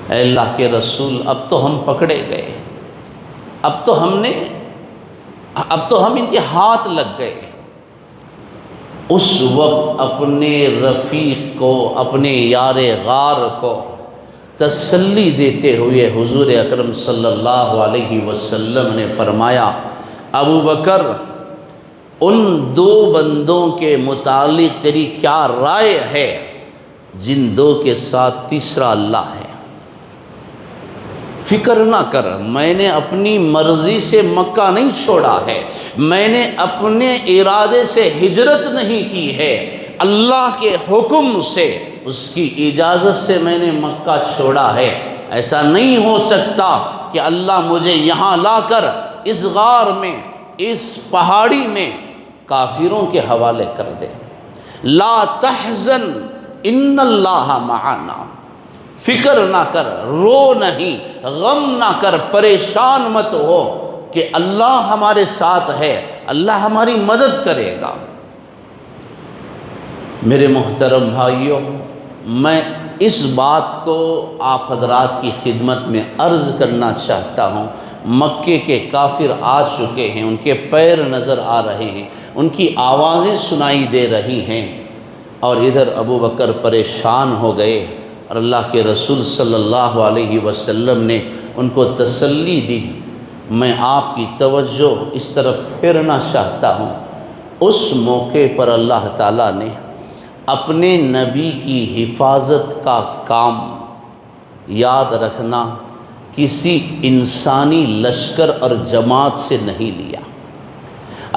اے اللہ کے رسول، اب تو ہم پکڑے گئے، اب تو ہم ان کے ہاتھ لگ گئے. اس وقت اپنے رفیق کو، اپنے یار غار کو تسلی دیتے ہوئے حضور اکرم صلی اللہ علیہ وسلم نے فرمایا ابو بکر، ان دو بندوں کے متعلق تیری کیا رائے ہے جن دو کے ساتھ تیسرا اللہ ہے؟ فکر نہ کر، میں نے اپنی مرضی سے مکہ نہیں چھوڑا ہے، میں نے اپنے ارادے سے ہجرت نہیں کی ہے، اللہ کے حکم سے، اس کی اجازت سے میں نے مکہ چھوڑا ہے. ایسا نہیں ہو سکتا کہ اللہ مجھے یہاں لا کر اس غار میں، اس پہاڑی میں کافروں کے حوالے کر دے. لا تحزن ان اللہ معنا، فکر نہ کر، رو نہیں، غم نہ کر، پریشان مت ہو کہ اللہ ہمارے ساتھ ہے، اللہ ہماری مدد کرے گا. میرے محترم بھائیوں، میں اس بات کو آپ حضرات کی خدمت میں عرض کرنا چاہتا ہوں. مکے کے کافر آ چکے ہیں، ان کے پیر نظر آ رہے ہیں، ان کی آوازیں سنائی دے رہی ہیں، اور ادھر ابو بکر پریشان ہو گئے. اور اللہ کے رسول صلی اللہ علیہ وسلم نے ان کو تسلی دی. میں آپ کی توجہ اس طرف پھیرنا چاہتا ہوں. اس موقع پر اللہ تعالیٰ نے اپنے نبی کی حفاظت کا کام، یاد رکھنا، کسی انسانی لشکر اور جماعت سے نہیں لیا.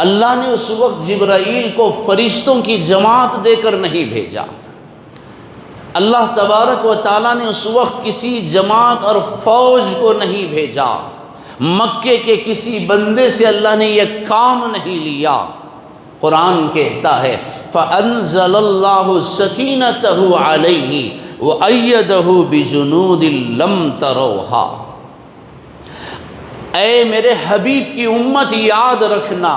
اللہ نے اس وقت جبرائیل کو فرشتوں کی جماعت دے کر نہیں بھیجا. اللہ تبارک و تعالیٰ نے اس وقت کسی جماعت اور فوج کو نہیں بھیجا. مکے کے کسی بندے سے اللہ نے یہ کام نہیں لیا. قرآن کہتا ہے فَأَنزَلَ اللَّهُ سَكِينَتَهُ عَلَيْهِ وَأَيَّدَهُ بِجُنُودٍ لَمْ تَرَوْهَا. اے میرے حبیب کی امت، یاد رکھنا،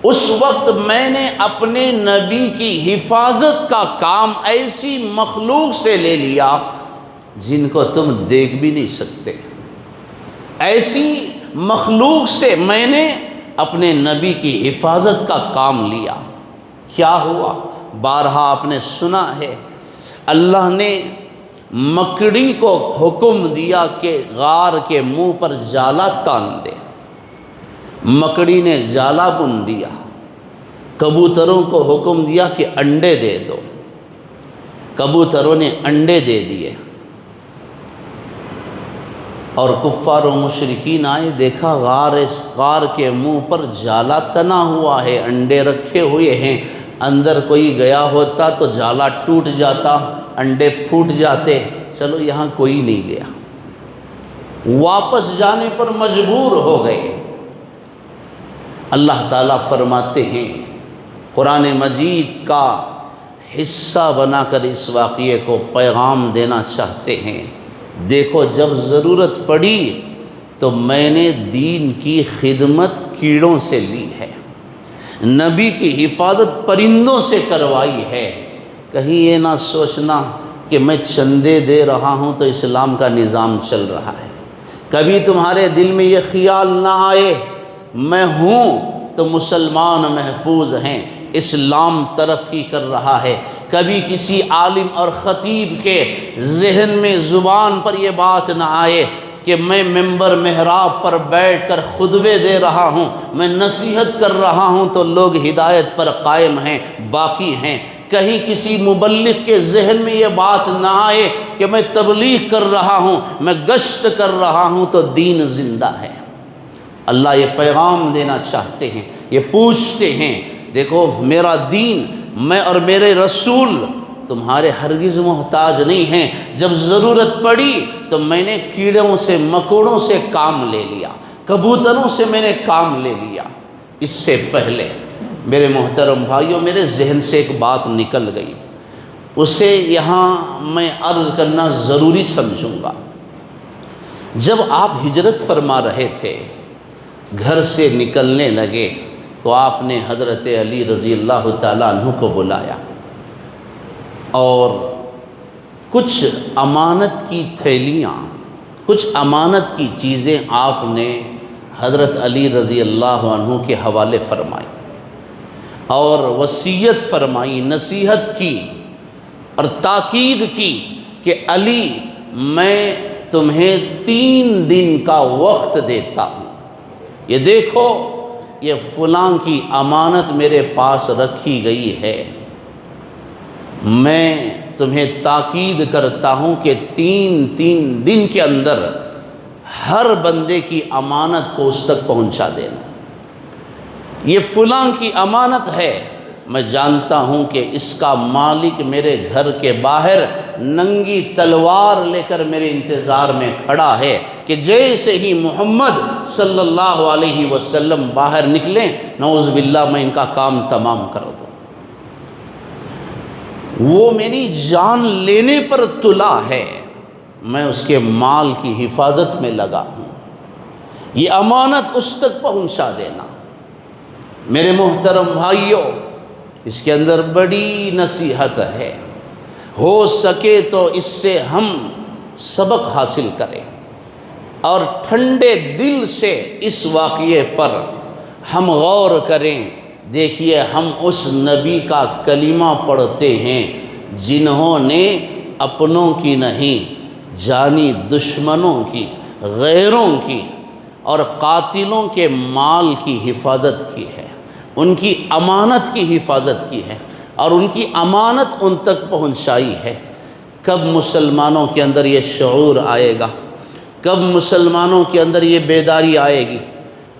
اس وقت میں نے اپنے نبی کی حفاظت کا کام ایسی مخلوق سے لے لیا جن کو تم دیکھ بھی نہیں سکتے. ایسی مخلوق سے میں نے اپنے نبی کی حفاظت کا کام لیا. کیا ہوا؟ بارہا آپ نے سنا ہے، اللہ نے مکڑی کو حکم دیا کہ غار کے منہ پر جالا تان دے. مکڑی نے جالا بن دیا. کبوتروں کو حکم دیا کہ انڈے دے دو. کبوتروں نے انڈے دے دیے. اور کفار و مشرکین آئے، دیکھا غار کے منہ پر جالا تنا ہوا ہے، انڈے رکھے ہوئے ہیں. اندر کوئی گیا ہوتا تو جالا ٹوٹ جاتا، انڈے پھوٹ جاتے. چلو یہاں کوئی نہیں گیا، واپس جانے پر مجبور ہو گئے. اللہ تعالیٰ فرماتے ہیں، قرآن مجید کا حصہ بنا کر اس واقعے کو پیغام دینا چاہتے ہیں. دیکھو جب ضرورت پڑی تو میں نے دین کی خدمت کیڑوں سے لی ہے، نبی کی حفاظت پرندوں سے کروائی ہے۔ کہیں یہ نہ سوچنا کہ میں چندے دے رہا ہوں تو اسلام کا نظام چل رہا ہے۔ کبھی تمہارے دل میں یہ خیال نہ آئے میں ہوں تو مسلمان محفوظ ہیں، اسلام ترقی کر رہا ہے۔ کبھی کسی عالم اور خطیب کے ذہن میں زبان پر یہ بات نہ آئے کہ میں ممبر محراب پر بیٹھ کر خطبے دے رہا ہوں، میں نصیحت کر رہا ہوں تو لوگ ہدایت پر قائم ہیں، باقی ہیں۔ کہیں کسی مبلغ کے ذہن میں یہ بات نہ آئے کہ میں تبلیغ کر رہا ہوں، میں گشت کر رہا ہوں تو دین زندہ ہے۔ اللہ یہ پیغام دینا چاہتے ہیں، یہ پوچھتے ہیں، دیکھو میرا دین، میں اور میرے رسول تمہارے ہرگز محتاج نہیں ہیں۔ جب ضرورت پڑی تو میں نے کیڑوں سے مکوڑوں سے کام لے لیا، کبوتروں سے میں نے کام لے لیا۔ اس سے پہلے میرے محترم بھائیوں، میرے ذہن سے ایک بات نکل گئی، اسے یہاں میں عرض کرنا ضروری سمجھوں گا۔ جب آپ ہجرت فرما رہے تھے، گھر سے نکلنے لگے تو آپ نے حضرت علی رضی اللہ تعالیٰ عنہ کو بلایا اور کچھ امانت کی تھیلیاں، کچھ امانت کی چیزیں آپ نے حضرت علی رضی اللہ عنہ کے حوالے فرمائی اور وصیت فرمائی، نصیحت کی اور تاکید کی کہ علی میں تمہیں 3 دن کا وقت دیتا ہوں، یہ دیکھو یہ فلاں کی امانت میرے پاس رکھی گئی ہے، میں تمہیں تاکید کرتا ہوں کہ 3 دن کے اندر ہر بندے کی امانت کو اس تک پہنچا دینا۔ یہ فلاں کی امانت ہے، میں جانتا ہوں کہ اس کا مالک میرے گھر کے باہر ننگی تلوار لے کر میرے انتظار میں کھڑا ہے کہ جیسے ہی محمد صلی اللہ علیہ وسلم باہر نکلیں نعوذ باللہ میں ان کا کام تمام کر دوں۔ وہ میری جان لینے پر تلا ہے، میں اس کے مال کی حفاظت میں لگا ہوں، یہ امانت اس تک پہنچا دینا۔ میرے محترم بھائیوں، اس کے اندر بڑی نصیحت ہے، ہو سکے تو اس سے ہم سبق حاصل کریں اور ٹھنڈے دل سے اس واقعے پر ہم غور کریں۔ دیکھیے ہم اس نبی کا کلمہ پڑھتے ہیں جنہوں نے اپنوں کی نہیں جانی دشمنوں کی، غیروں کی اور قاتلوں کے مال کی حفاظت کی ہے، ان کی امانت کی حفاظت کی ہے اور ان کی امانت ان تک پہنچائی ہے۔ کب مسلمانوں کے اندر یہ شعور آئے گا؟ کب مسلمانوں کے اندر یہ بیداری آئے گی؟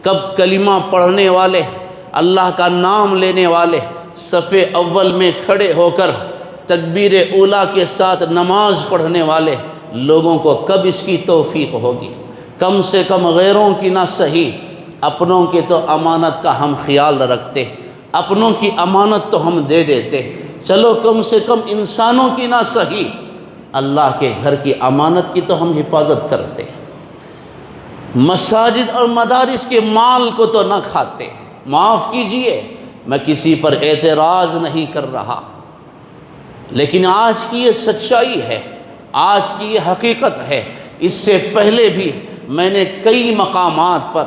کب کلمہ پڑھنے والے، اللہ کا نام لینے والے صف اول میں کھڑے ہو کر تکبیر اولیٰ کے ساتھ نماز پڑھنے والے لوگوں کو کب اس کی توفیق ہوگی؟ کم سے کم غیروں کی نہ صحیح، اپنوں کے تو امانت کا ہم خیال رکھتے، اپنوں کی امانت تو ہم دے دیتے، چلو کم سے کم انسانوں کی نہ صحیح اللہ کے گھر کی امانت کی تو ہم حفاظت کرتے، مساجد اور مدارس کے مال کو تو نہ کھاتے۔ معاف کیجئے میں کسی پر اعتراض نہیں کر رہا، لیکن آج کی یہ سچائی ہے، آج کی یہ حقیقت ہے۔ اس سے پہلے بھی میں نے کئی مقامات پر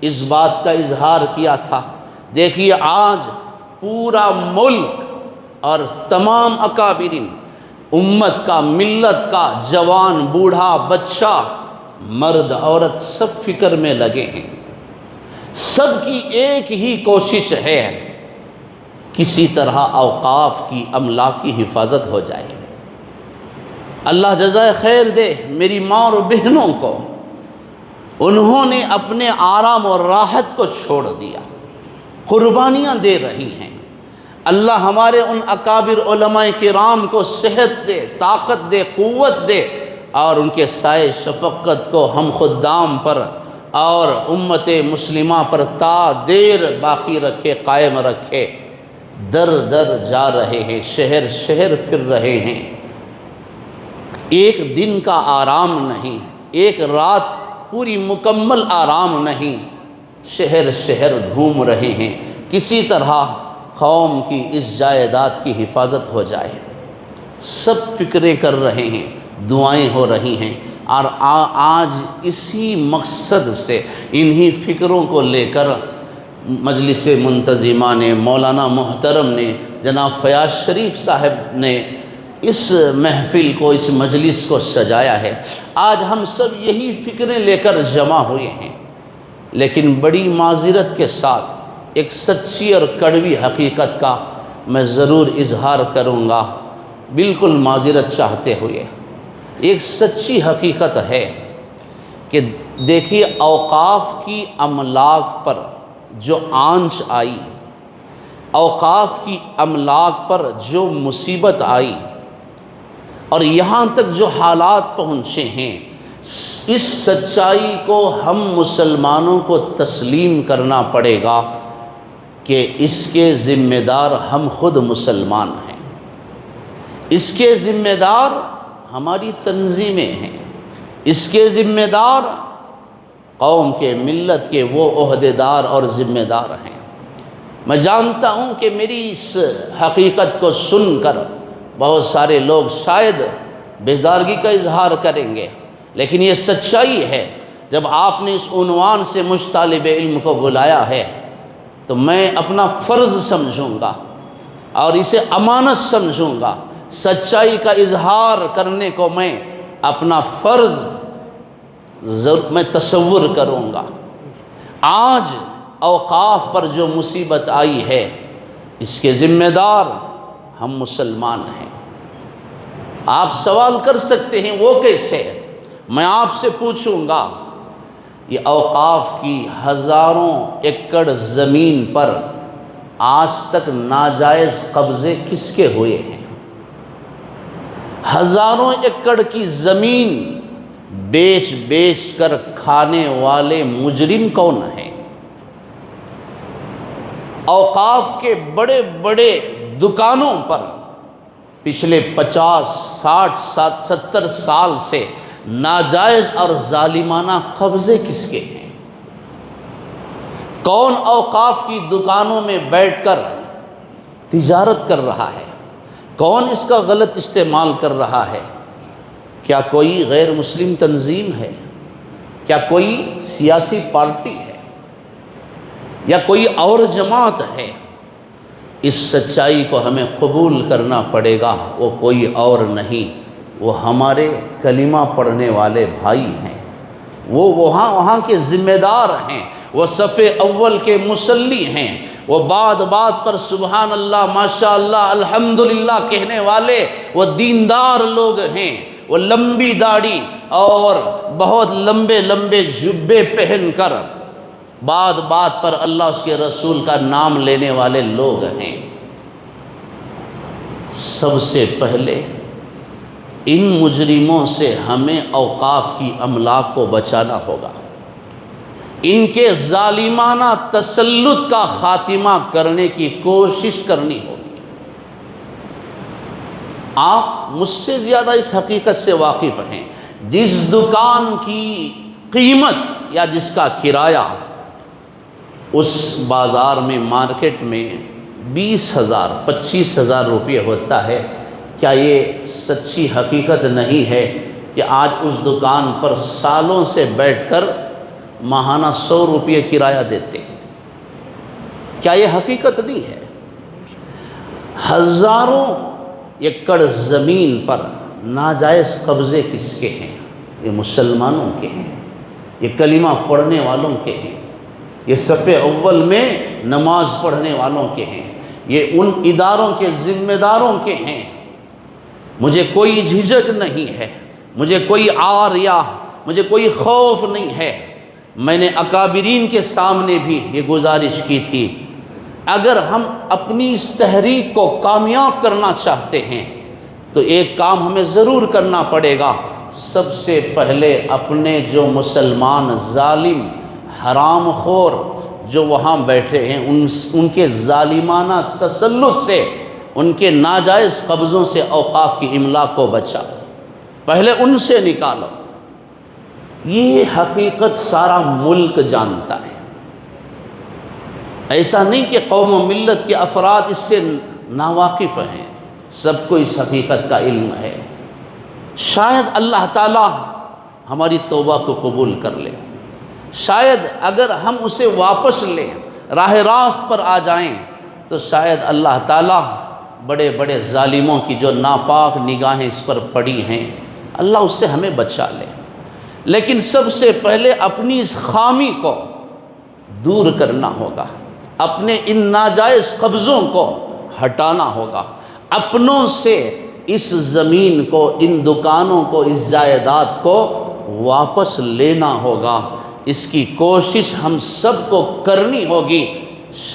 اس بات کا اظہار کیا تھا۔ دیکھیے آج پورا ملک اور تمام اکابرین امت کا، ملت کا، جوان بوڑھا بچہ مرد عورت سب فکر میں لگے ہیں، سب کی ایک ہی کوشش ہے کسی طرح اوقاف کی املاک کی حفاظت ہو جائے۔ اللہ جزائے خیر دے میری ماں اور بہنوں کو، انہوں نے اپنے آرام اور راحت کو چھوڑ دیا، قربانیاں دے رہی ہیں۔ اللہ ہمارے ان اکابر علماء کرام کو صحت دے، طاقت دے، قوت دے اور ان کے سائے شفقت کو ہم خدام پر اور امت مسلمہ پر تا دیر باقی رکھے، قائم رکھے۔ در در جا رہے ہیں، شہر شہر پھر رہے ہیں، ایک دن کا آرام نہیں، ایک رات پوری مکمل آرام نہیں، شہر شہر گھوم رہے ہیں کسی طرح قوم کی اس جائیداد کی حفاظت ہو جائے۔ سب فکریں کر رہے ہیں، دعائیں ہو رہی ہیں، اور آج اسی مقصد سے انہی فکروں کو لے کر مجلس منتظمہ نے، مولانا محترم نے، جناب فیاض شریف صاحب نے اس محفل کو، اس مجلس کو سجایا ہے۔ آج ہم سب یہی فکریں لے کر جمع ہوئے ہیں، لیکن بڑی معذرت کے ساتھ ایک سچی اور کڑوی حقیقت کا میں ضرور اظہار کروں گا، بالکل معذرت چاہتے ہوئے۔ ایک سچی حقیقت ہے کہ دیکھیے، اوقاف کی املاک پر جو آنچ آئی، اوقاف کی املاک پر جو مصیبت آئی، اور یہاں تک جو حالات پہنچے ہیں، اس سچائی کو ہم مسلمانوں کو تسلیم کرنا پڑے گا کہ اس کے ذمہ دار ہم خود مسلمان ہیں، اس کے ذمہ دار ہماری تنظیمیں ہیں، اس کے ذمہ دار قوم کے، ملت کے وہ عہدیدار اور ذمہ دار ہیں۔ میں جانتا ہوں کہ میری اس حقیقت کو سن کر بہت سارے لوگ شاید بیزارگی کا اظہار کریں گے، لیکن یہ سچائی ہے۔ جب آپ نے اس عنوان سے مجھ طالب علم کو بلایا ہے تو میں اپنا فرض سمجھوں گا اور اسے امانت سمجھوں گا، سچائی کا اظہار کرنے کو میں اپنا فرض میں تصور کروں گا۔ آج اوقاف پر جو مصیبت آئی ہے، اس کے ذمہ دار ہم مسلمان ہیں۔ آپ سوال کر سکتے ہیں وہ کیسے؟ میں آپ سے پوچھوں گا، یہ اوقاف کی ہزاروں ایکڑ زمین پر آج تک ناجائز قبضے کس کے ہوئے ہیں؟ ہزاروں ایکڑ کی زمین بیچ بیچ کر کھانے والے مجرم کون ہیں؟ اوقاف کے بڑے بڑے دکانوں پر پچھلے 50، 60، 70 سال سے ناجائز اور ظالمانہ قبضے کس کے ہیں؟ کون اوقاف کی دکانوں میں بیٹھ کر تجارت کر رہا ہے؟ کون اس کا غلط استعمال کر رہا ہے؟ کیا کوئی غیر مسلم تنظیم ہے؟ کیا کوئی سیاسی پارٹی ہے؟ یا کوئی اور جماعت ہے؟ اس سچائی کو ہمیں قبول کرنا پڑے گا، وہ کوئی اور نہیں، وہ ہمارے کلمہ پڑھنے والے بھائی ہیں، وہ وہاں کے ذمہ دار ہیں، وہ صف اول کے مصلی ہیں، وہ بات بات پر سبحان اللہ، ماشاء اللہ، الحمدللہ کہنے والے وہ دیندار لوگ ہیں، وہ لمبی داڑھی اور بہت لمبے لمبے جبے پہن کر بات بات پر اللہ اس کے رسول کا نام لینے والے لوگ ہیں۔ سب سے پہلے ان مجرموں سے ہمیں اوقاف کی املاک کو بچانا ہوگا، ان کے ظالمانہ تسلط کا خاتمہ کرنے کی کوشش کرنی ہوگی۔ آپ مجھ سے زیادہ اس حقیقت سے واقف ہیں، جس دکان کی قیمت یا جس کا کرایہ اس بازار میں، مارکیٹ میں 20,000 25,000 روپے ہوتا ہے، کیا یہ سچی حقیقت نہیں ہے کہ آج اس دکان پر سالوں سے بیٹھ کر ماہانہ 100 روپے کرایہ دیتے ہیں؟ کیا یہ حقیقت نہیں ہے؟ ہزاروں ایکڑ زمین پر ناجائز قبضے کس کے ہیں؟ یہ مسلمانوں کے ہیں، یہ کلمہ پڑھنے والوں کے ہیں، یہ صف اول میں نماز پڑھنے والوں کے ہیں، یہ ان اداروں کے ذمہ داروں کے ہیں۔ مجھے کوئی جھجک نہیں ہے، مجھے کوئی عار یا مجھے کوئی خوف نہیں ہے۔ میں نے اکابرین کے سامنے بھی یہ گزارش کی تھی، اگر ہم اپنی اس تحریک کو کامیاب کرنا چاہتے ہیں تو ایک کام ہمیں ضرور کرنا پڑے گا۔ سب سے پہلے اپنے جو مسلمان ظالم حرام خور جو وہاں بیٹھے ہیں، ان کے ظالمانہ تسلط سے، ان کے ناجائز قبضوں سے اوقاف کی املاک کو بچا۔ پہلے ان سے نکالو۔ یہ حقیقت سارا ملک جانتا ہے، ایسا نہیں کہ قوم و ملت کے افراد اس سے ناواقف ہیں، سب کو اس حقیقت کا علم ہے۔ شاید اللہ تعالیٰ ہماری توبہ کو قبول کر لے، شاید اگر ہم اسے واپس لیں، راہ راست پر آ جائیں، تو شاید اللہ تعالیٰ بڑے بڑے ظالموں کی جو ناپاک نگاہیں اس پر پڑی ہیں، اللہ اس سے ہمیں بچا لے۔ لیکن سب سے پہلے اپنی اس خامی کو دور کرنا ہوگا، اپنے ان ناجائز قبضوں کو ہٹانا ہوگا، اپنوں سے اس زمین کو، ان دکانوں کو، اس جائیداد کو واپس لینا ہوگا۔ اس کی کوشش ہم سب کو کرنی ہوگی،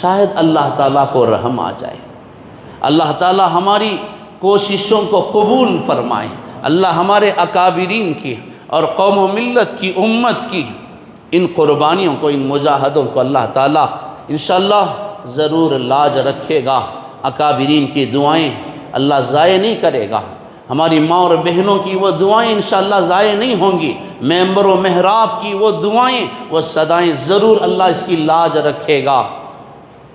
شاید اللہ تعالیٰ کو رحم آ جائے، اللہ تعالیٰ ہماری کوششوں کو قبول فرمائے، اللہ ہمارے اکابرین کی اور قوم و ملت کی، امت کی ان قربانیوں کو، ان مجاہدوں کو اللہ تعالیٰ انشاءاللہ ضرور لاج رکھے گا۔ اکابرین کی دعائیں اللہ ضائع نہیں کرے گا، ہماری ماں اور بہنوں کی وہ دعائیں انشاءاللہ ضائع نہیں ہوں گی، ممبر و محراب کی وہ دعائیں، وہ صدائیں ضرور اللہ اس کی لاج رکھے گا۔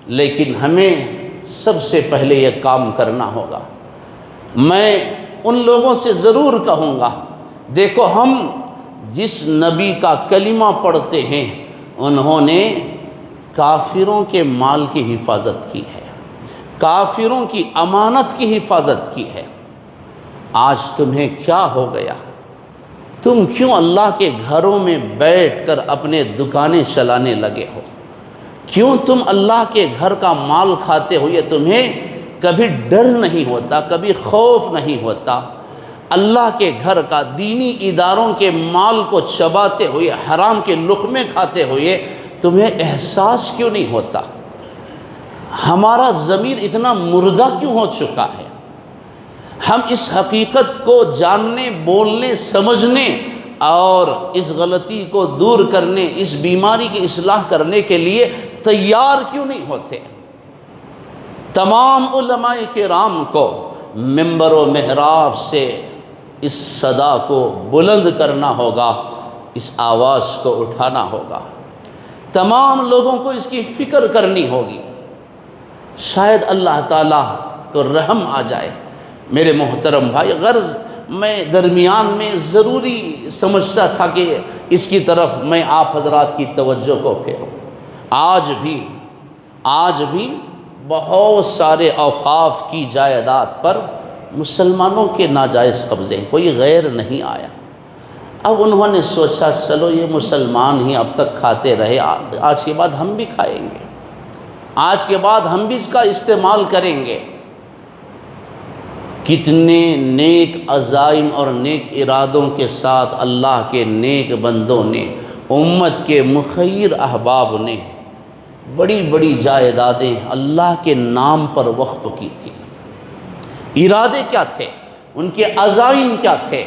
لیکن ہمیں سب سے پہلے یہ کام کرنا ہوگا۔ میں ان لوگوں سے ضرور کہوں گا، دیکھو ہم جس نبی کا کلمہ پڑھتے ہیں انہوں نے کافروں کے مال کی حفاظت کی ہے، کافروں کی امانت کی حفاظت کی ہے۔ آج تمہیں کیا ہو گیا؟ تم کیوں اللہ کے گھروں میں بیٹھ کر اپنے دکانیں چلانے لگے ہو؟ کیوں تم اللہ کے گھر کا مال کھاتے ہوئے تمہیں کبھی ڈر نہیں ہوتا، کبھی خوف نہیں ہوتا؟ اللہ کے گھر کا، دینی اداروں کے مال کو چباتے ہوئے، حرام کے لقمے کھاتے ہوئے تمہیں احساس کیوں نہیں ہوتا؟ ہمارا ضمیر اتنا مردہ کیوں ہو چکا ہے؟ ہم اس حقیقت کو جاننے، بولنے، سمجھنے اور اس غلطی کو دور کرنے، اس بیماری کی اصلاح کرنے کے لیے تیار کیوں نہیں ہوتے؟ تمام علماء کرام کو منبر و محراب سے اس صدا کو بلند کرنا ہوگا، اس آواز کو اٹھانا ہوگا، تمام لوگوں کو اس کی فکر کرنی ہوگی، شاید اللہ تعالیٰ کو رحم آ جائے۔ میرے محترم بھائی، غرض میں درمیان میں ضروری سمجھتا تھا کہ اس کی طرف میں آپ حضرات کی توجہ کو پھیروں۔ آج بھی بہت سارے اوقاف کی جائیداد پر مسلمانوں کے ناجائز قبضے ہیں، کوئی غیر نہیں آیا۔ اب انہوں نے سوچا چلو یہ مسلمان ہی اب تک کھاتے رہے، آج کے بعد ہم بھی کھائیں گے، آج کے بعد ہم بھی اس کا استعمال کریں گے۔ کتنے نیک عزائم اور نیک ارادوں کے ساتھ اللہ کے نیک بندوں نے، امت کے مخیر احباب نے بڑی بڑی جائیدادیں اللہ کے نام پر وقف کی تھی۔ ارادے کیا تھے؟ ان کے عزائم کیا تھے؟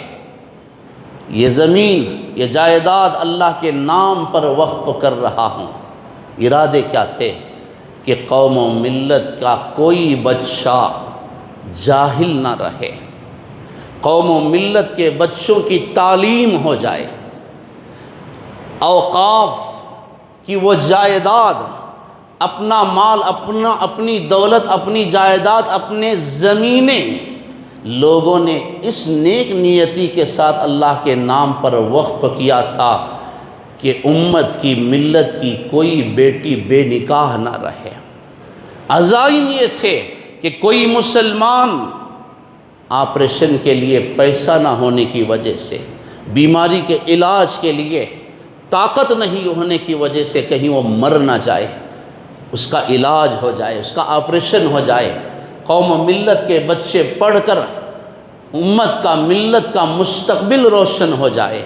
یہ زمین، یہ جائیداد اللہ کے نام پر وقف کر رہا ہوں۔ ارادے کیا تھے؟ کہ قوم و ملت کا کوئی بچہ جاہل نہ رہے، قوم و ملت کے بچوں کی تعلیم ہو جائے، اوقاف کی وہ جائیداد، اپنا مال، اپنی دولت، اپنی جائیداد، اپنے زمینیں لوگوں نے اس نیک نیتی کے ساتھ اللہ کے نام پر وقف کیا تھا کہ امت کی، ملت کی کوئی بیٹی بے نکاح نہ رہے۔ عزائم یہ تھے کہ کوئی مسلمان آپریشن کے لیے پیسہ نہ ہونے کی وجہ سے، بیماری کے علاج کے لیے طاقت نہیں ہونے کی وجہ سے کہیں وہ مر نہ جائے، اس کا علاج ہو جائے، اس کا آپریشن ہو جائے، قوم و ملت کے بچے پڑھ کر امت کا، ملت کا مستقبل روشن ہو جائے،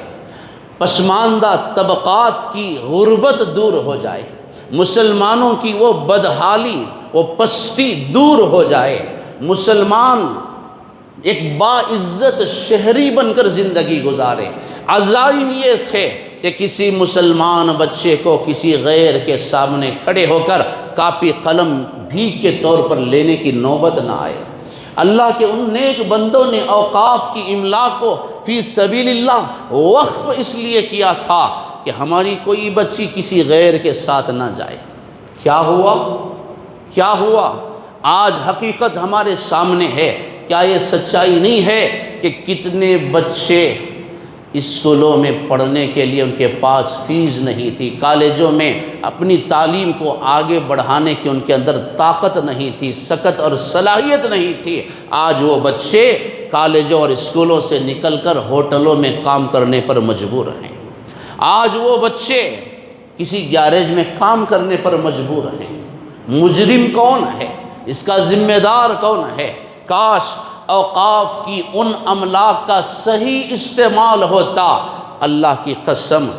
پسماندہ طبقات کی غربت دور ہو جائے، مسلمانوں کی وہ بدحالی، وہ پستی دور ہو جائے، مسلمان ایک باعزت شہری بن کر زندگی گزارے۔ عزائم یہ تھے کہ کسی مسلمان بچے کو کسی غیر کے سامنے کھڑے ہو کر کاپی قلم بھیک کے طور پر لینے کی نوبت نہ آئے۔ اللہ کے ان نیک بندوں نے اوقاف کی املاک کو فی سبیل اللہ وقف اس لیے کیا تھا کہ ہماری کوئی بچی کسی غیر کے ساتھ نہ جائے۔ کیا ہوا؟ کیا ہوا؟ آج حقیقت ہمارے سامنے ہے۔ کیا یہ سچائی نہیں ہے کہ کتنے بچے اسکولوں میں پڑھنے کے لیے ان کے پاس فیس نہیں تھی، کالجوں میں اپنی تعلیم کو آگے بڑھانے کی ان کے اندر طاقت نہیں تھی، سکت اور صلاحیت نہیں تھی، آج وہ بچے کالجوں اور اسکولوں سے نکل کر ہوٹلوں میں کام کرنے پر مجبور ہیں، آج وہ بچے کسی گیارج میں کام کرنے پر مجبور ہیں۔ مجرم کون ہے؟ اس کا ذمہ دار کون ہے؟ کاش اوقاف کی ان املاک کا صحیح استعمال ہوتا۔ اللہ کی قسم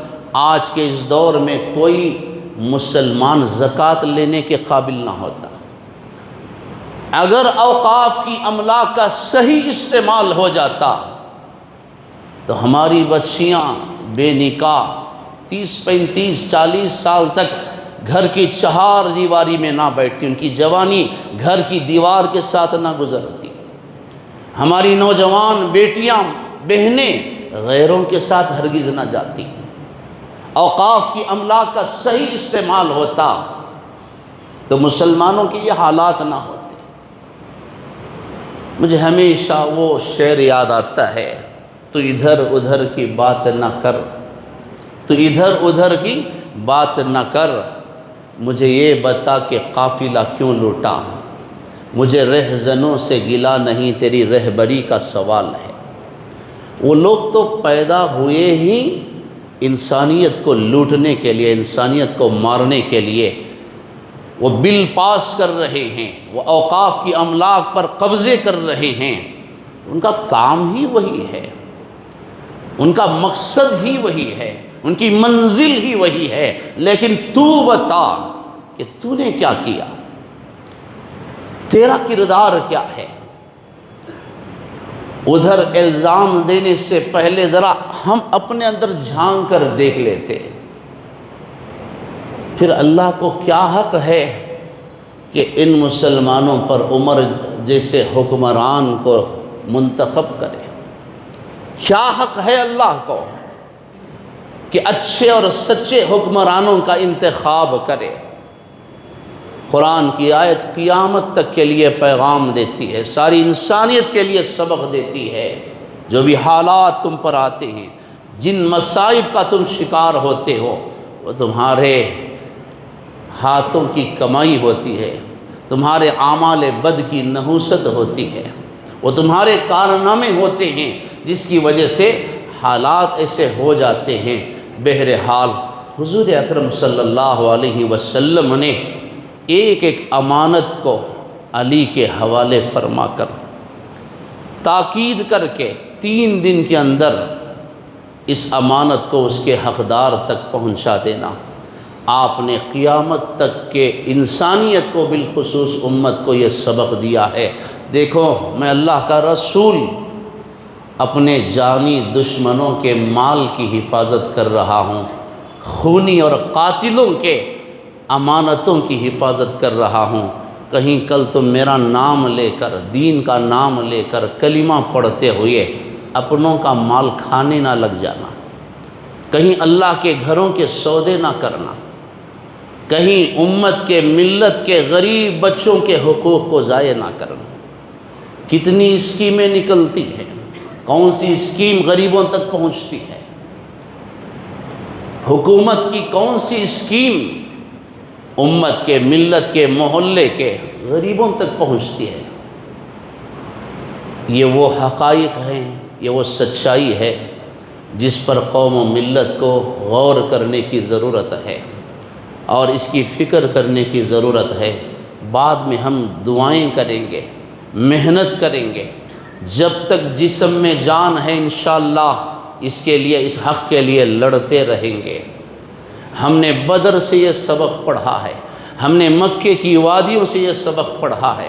آج کے اس دور میں کوئی مسلمان زکوٰۃ لینے کے قابل نہ ہوتا۔ اگر اوقاف کی املاک کا صحیح استعمال ہو جاتا تو ہماری بچیاں بے نکاح 30 35 40 سال تک گھر کی چہار دیواری میں نہ بیٹھتی، ان کی جوانی گھر کی دیوار کے ساتھ نہ گزرتی۔ ہماری نوجوان بیٹیاں بہنیں غیروں کے ساتھ ہرگز نہ جاتی۔ اوقاف کی املاک کا صحیح استعمال ہوتا تو مسلمانوں کے یہ حالات نہ ہوتے۔ مجھے ہمیشہ وہ شعر یاد آتا ہے، تو ادھر ادھر کی بات نہ کر، تو ادھر ادھر کی بات نہ کر، مجھے یہ بتا کہ قافلہ کیوں لوٹا، مجھے رہزنوں سے گلا نہیں، تیری رہبری کا سوال ہے۔ وہ لوگ تو پیدا ہوئے ہی انسانیت کو لوٹنے کے لیے، انسانیت کو مارنے کے لیے وہ بل پاس کر رہے ہیں، وہ اوقاف کی املاک پر قبضے کر رہے ہیں۔ ان کا کام ہی وہی ہے، ان کا مقصد ہی وہی ہے، ان کی منزل ہی وہی ہے، لیکن تو بتا کہ تو نے کیا کیا، تیرا کردار کیا ہے۔ ادھر الزام دینے سے پہلے ذرا ہم اپنے اندر جھانک کر دیکھ لیتے، پھر اللہ کو کیا حق ہے کہ ان مسلمانوں پر عمر جیسے حکمران کو منتخب کرے؟ کیا حق ہے اللہ کو کہ اچھے اور سچے حکمرانوں کا انتخاب کرے؟ قرآن کی آیت قیامت تک کے لیے پیغام دیتی ہے، ساری انسانیت کے لیے سبق دیتی ہے۔ جو بھی حالات تم پر آتے ہیں، جن مصائب کا تم شکار ہوتے ہو، وہ تمہارے ہاتھوں کی کمائی ہوتی ہے، تمہارے اعمال بد کی نحوست ہوتی ہے، وہ تمہارے کارنامے ہوتے ہیں جس کی وجہ سے حالات ایسے ہو جاتے ہیں۔ بہرحال حضور اکرم صلی اللہ علیہ وسلم نے ایک ایک امانت کو علی کے حوالے فرما کر تاکید کر کے 3 دن کے اندر اس امانت کو اس کے حقدار تک پہنچا دینا۔ آپ نے قیامت تک کے انسانیت کو بالخصوص امت کو یہ سبق دیا ہے۔ دیکھو، میں اللہ کا رسول اپنے جانی دشمنوں کے مال کی حفاظت کر رہا ہوں، خونی اور قاتلوں کے امانتوں کی حفاظت کر رہا ہوں۔ کہیں کل تم میرا نام لے کر، دین کا نام لے کر کلمہ پڑھتے ہوئے اپنوں کا مال کھانے نہ لگ جانا، کہیں اللہ کے گھروں کے سودے نہ کرنا، کہیں امت کے ملت کے غریب بچوں کے حقوق کو ضائع نہ کرنا۔ کتنی اسکیمیں نکلتی ہیں، کون سی اسکیم غریبوں تک پہنچتی ہے؟ حکومت کی کون سی اسکیم امت کے ملت کے محلے کے غریبوں تک پہنچتی ہے؟ یہ وہ حقائق ہیں، یہ وہ سچائی ہے جس پر قوم و ملت کو غور کرنے کی ضرورت ہے اور اس کی فکر کرنے کی ضرورت ہے۔ بعد میں ہم دعائیں کریں گے، محنت کریں گے، جب تک جسم میں جان ہے انشاءاللہ اس کے لیے، اس حق کے لیے لڑتے رہیں گے۔ ہم نے بدر سے یہ سبق پڑھا ہے، ہم نے مکے کی وادیوں سے یہ سبق پڑھا ہے،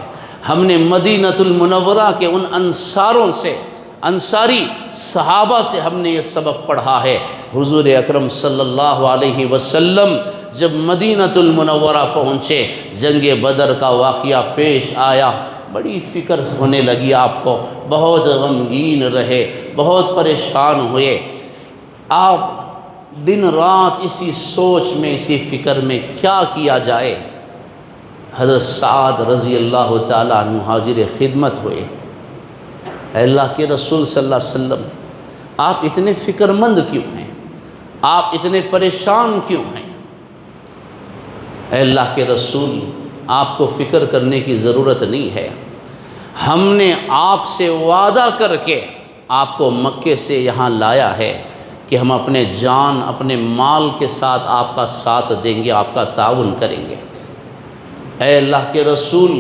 ہم نے مدینۃ المنورہ کے ان انصاروں سے، انصاری صحابہ سے ہم نے یہ سبق پڑھا ہے۔ حضور اکرم صلی اللہ علیہ وسلم جب مدینۃ المنورہ پہنچے، جنگ بدر کا واقعہ پیش آیا، بڑی فکر ہونے لگی آپ کو، بہت غمگین رہے، بہت پریشان ہوئے، آپ دن رات اسی سوچ میں، اسی فکر میں کیا کیا جائے۔ حضرت سعد رضی اللہ تعالیٰ عنہ حاضر خدمت ہوئے، اے اللہ کے رسول صلی اللہ علیہ وسلم، آپ اتنے فکر مند کیوں ہیں؟ آپ اتنے پریشان کیوں ہیں؟ اے اللہ کے رسول، آپ کو فکر کرنے کی ضرورت نہیں ہے، ہم نے آپ سے وعدہ کر کے آپ کو مکے سے یہاں لایا ہے کہ ہم اپنے جان، اپنے مال کے ساتھ آپ کا ساتھ دیں گے، آپ کا تعاون کریں گے۔ اے اللہ کے رسول،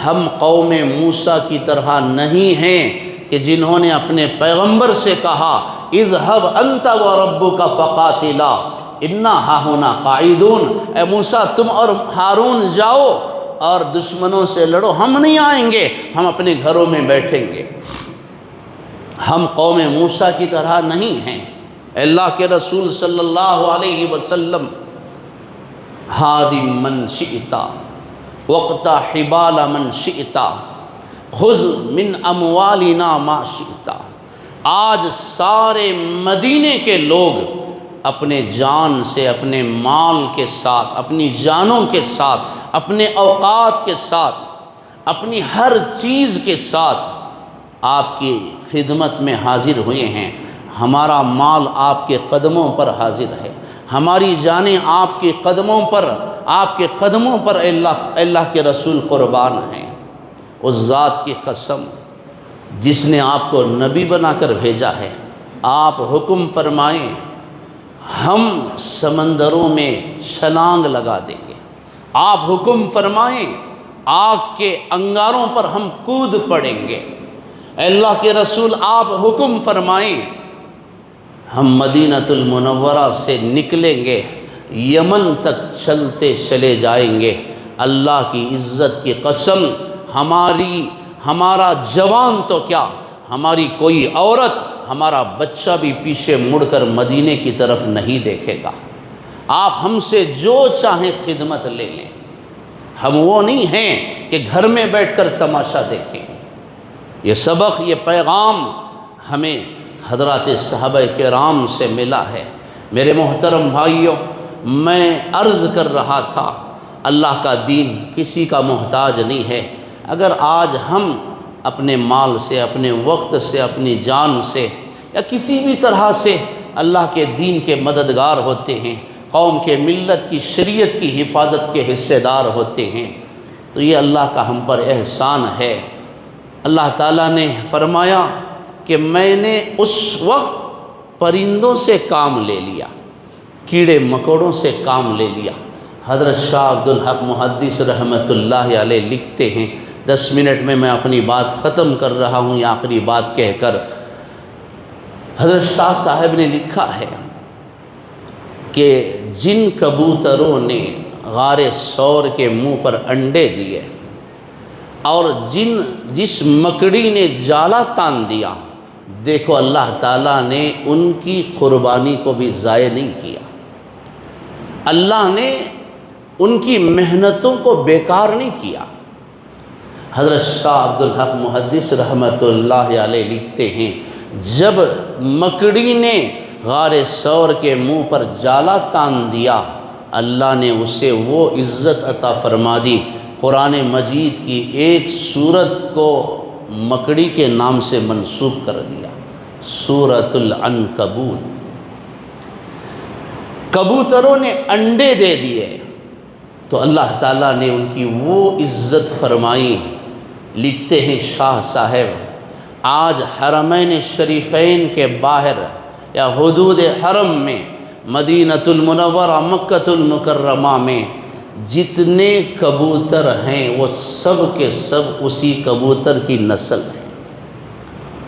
ہم قوم موسیٰ کی طرح نہیں ہیں کہ جنہوں نے اپنے پیغمبر سے کہا اذهب انت وربک فقاتلا انا ہاہنا قاعدون، اے موسیٰ تم اور ہارون جاؤ اور دشمنوں سے لڑو، ہم نہیں آئیں گے، ہم اپنے گھروں میں بیٹھیں گے۔ ہم قوم موسیٰ کی طرح نہیں ہیں۔ اے اللہ کے رسول صلی اللہ علیہ وسلم، ہادم من شئتا وقتا حبال من شئتا خذ من اموالنا ما شئتا۔ آج سارے مدینے کے لوگ اپنے جان سے، اپنے مال کے ساتھ، اپنی جانوں کے ساتھ، اپنے اوقات کے ساتھ، اپنی ہر چیز کے ساتھ آپ کی خدمت میں حاضر ہوئے ہیں۔ ہمارا مال آپ کے قدموں پر حاضر ہے، ہماری جانیں آپ کے قدموں پر، آپ کے قدموں پر اللہ کے رسول قربان ہیں۔ اس ذات کی قسم جس نے آپ کو نبی بنا کر بھیجا ہے، آپ حکم فرمائیں ہم سمندروں میں چھلانگ لگا دیں گے، آپ حکم فرمائیں آگ کے انگاروں پر ہم کود پڑیں گے۔ اے اللہ کے رسول، آپ حکم فرمائیں ہم مدینۃ المنورہ سے نکلیں گے، یمن تک چلتے چلے جائیں گے۔ اللہ کی عزت کی قسم، ہمارا جوان تو کیا، ہماری کوئی عورت، ہمارا بچہ بھی پیچھے مڑ کر مدینے کی طرف نہیں دیکھے گا۔ آپ ہم سے جو چاہیں خدمت لے لیں، ہم وہ نہیں ہیں کہ گھر میں بیٹھ کر تماشا دیکھیں۔ یہ سبق، یہ پیغام ہمیں حضرات صحابہ کرام سے ملا ہے۔ میرے محترم بھائیوں، میں عرض کر رہا تھا اللہ کا دین کسی کا محتاج نہیں ہے۔ اگر آج ہم اپنے مال سے، اپنے وقت سے، اپنی جان سے یا کسی بھی طرح سے اللہ کے دین کے مددگار ہوتے ہیں، قوم کے ملت کی شریعت کی حفاظت کے حصے دار ہوتے ہیں، تو یہ اللہ کا ہم پر احسان ہے۔ اللہ تعالیٰ نے فرمایا کہ میں نے اس وقت پرندوں سے کام لے لیا، کیڑے مکوڑوں سے کام لے لیا۔ حضرت شاہ عبدالحق محدث رحمۃ اللہ علیہ لکھتے ہیں، 10 منٹ میں اپنی بات ختم کر رہا ہوں، یہ آخری بات کہہ کر۔ حضرت شاہ صاحب نے لکھا ہے کہ جن کبوتروں نے غار ثور کے منہ پر انڈے دیے اور جس مکڑی نے جالا تان دیا، دیکھو اللہ تعالیٰ نے ان کی قربانی کو بھی ضائع نہیں کیا، اللہ نے ان کی محنتوں کو بیکار نہیں کیا۔ حضرت شاہ عبدالحق محدث رحمۃ اللہ علیہ لکھتے ہیں، جب مکڑی نے غار ثور کے منہ پر جالا تان دیا، اللہ نے اسے وہ عزت عطا فرما دی، قرآن مجید کی ایک سورت کو مکڑی کے نام سے منسوب کر دیا، سورۃ العنکبوت۔ کبوتروں نے انڈے دے دیے تو اللہ تعالیٰ نے ان کی وہ عزت فرمائی۔ لکھتے ہیں شاہ صاحب، آج حرمین شریفین کے باہر یا حدود حرم میں، مدینۃ المنورہ، مکۃ المکرمہ میں جتنے کبوتر ہیں وہ سب کے سب اسی کبوتر کی نسل ہیں،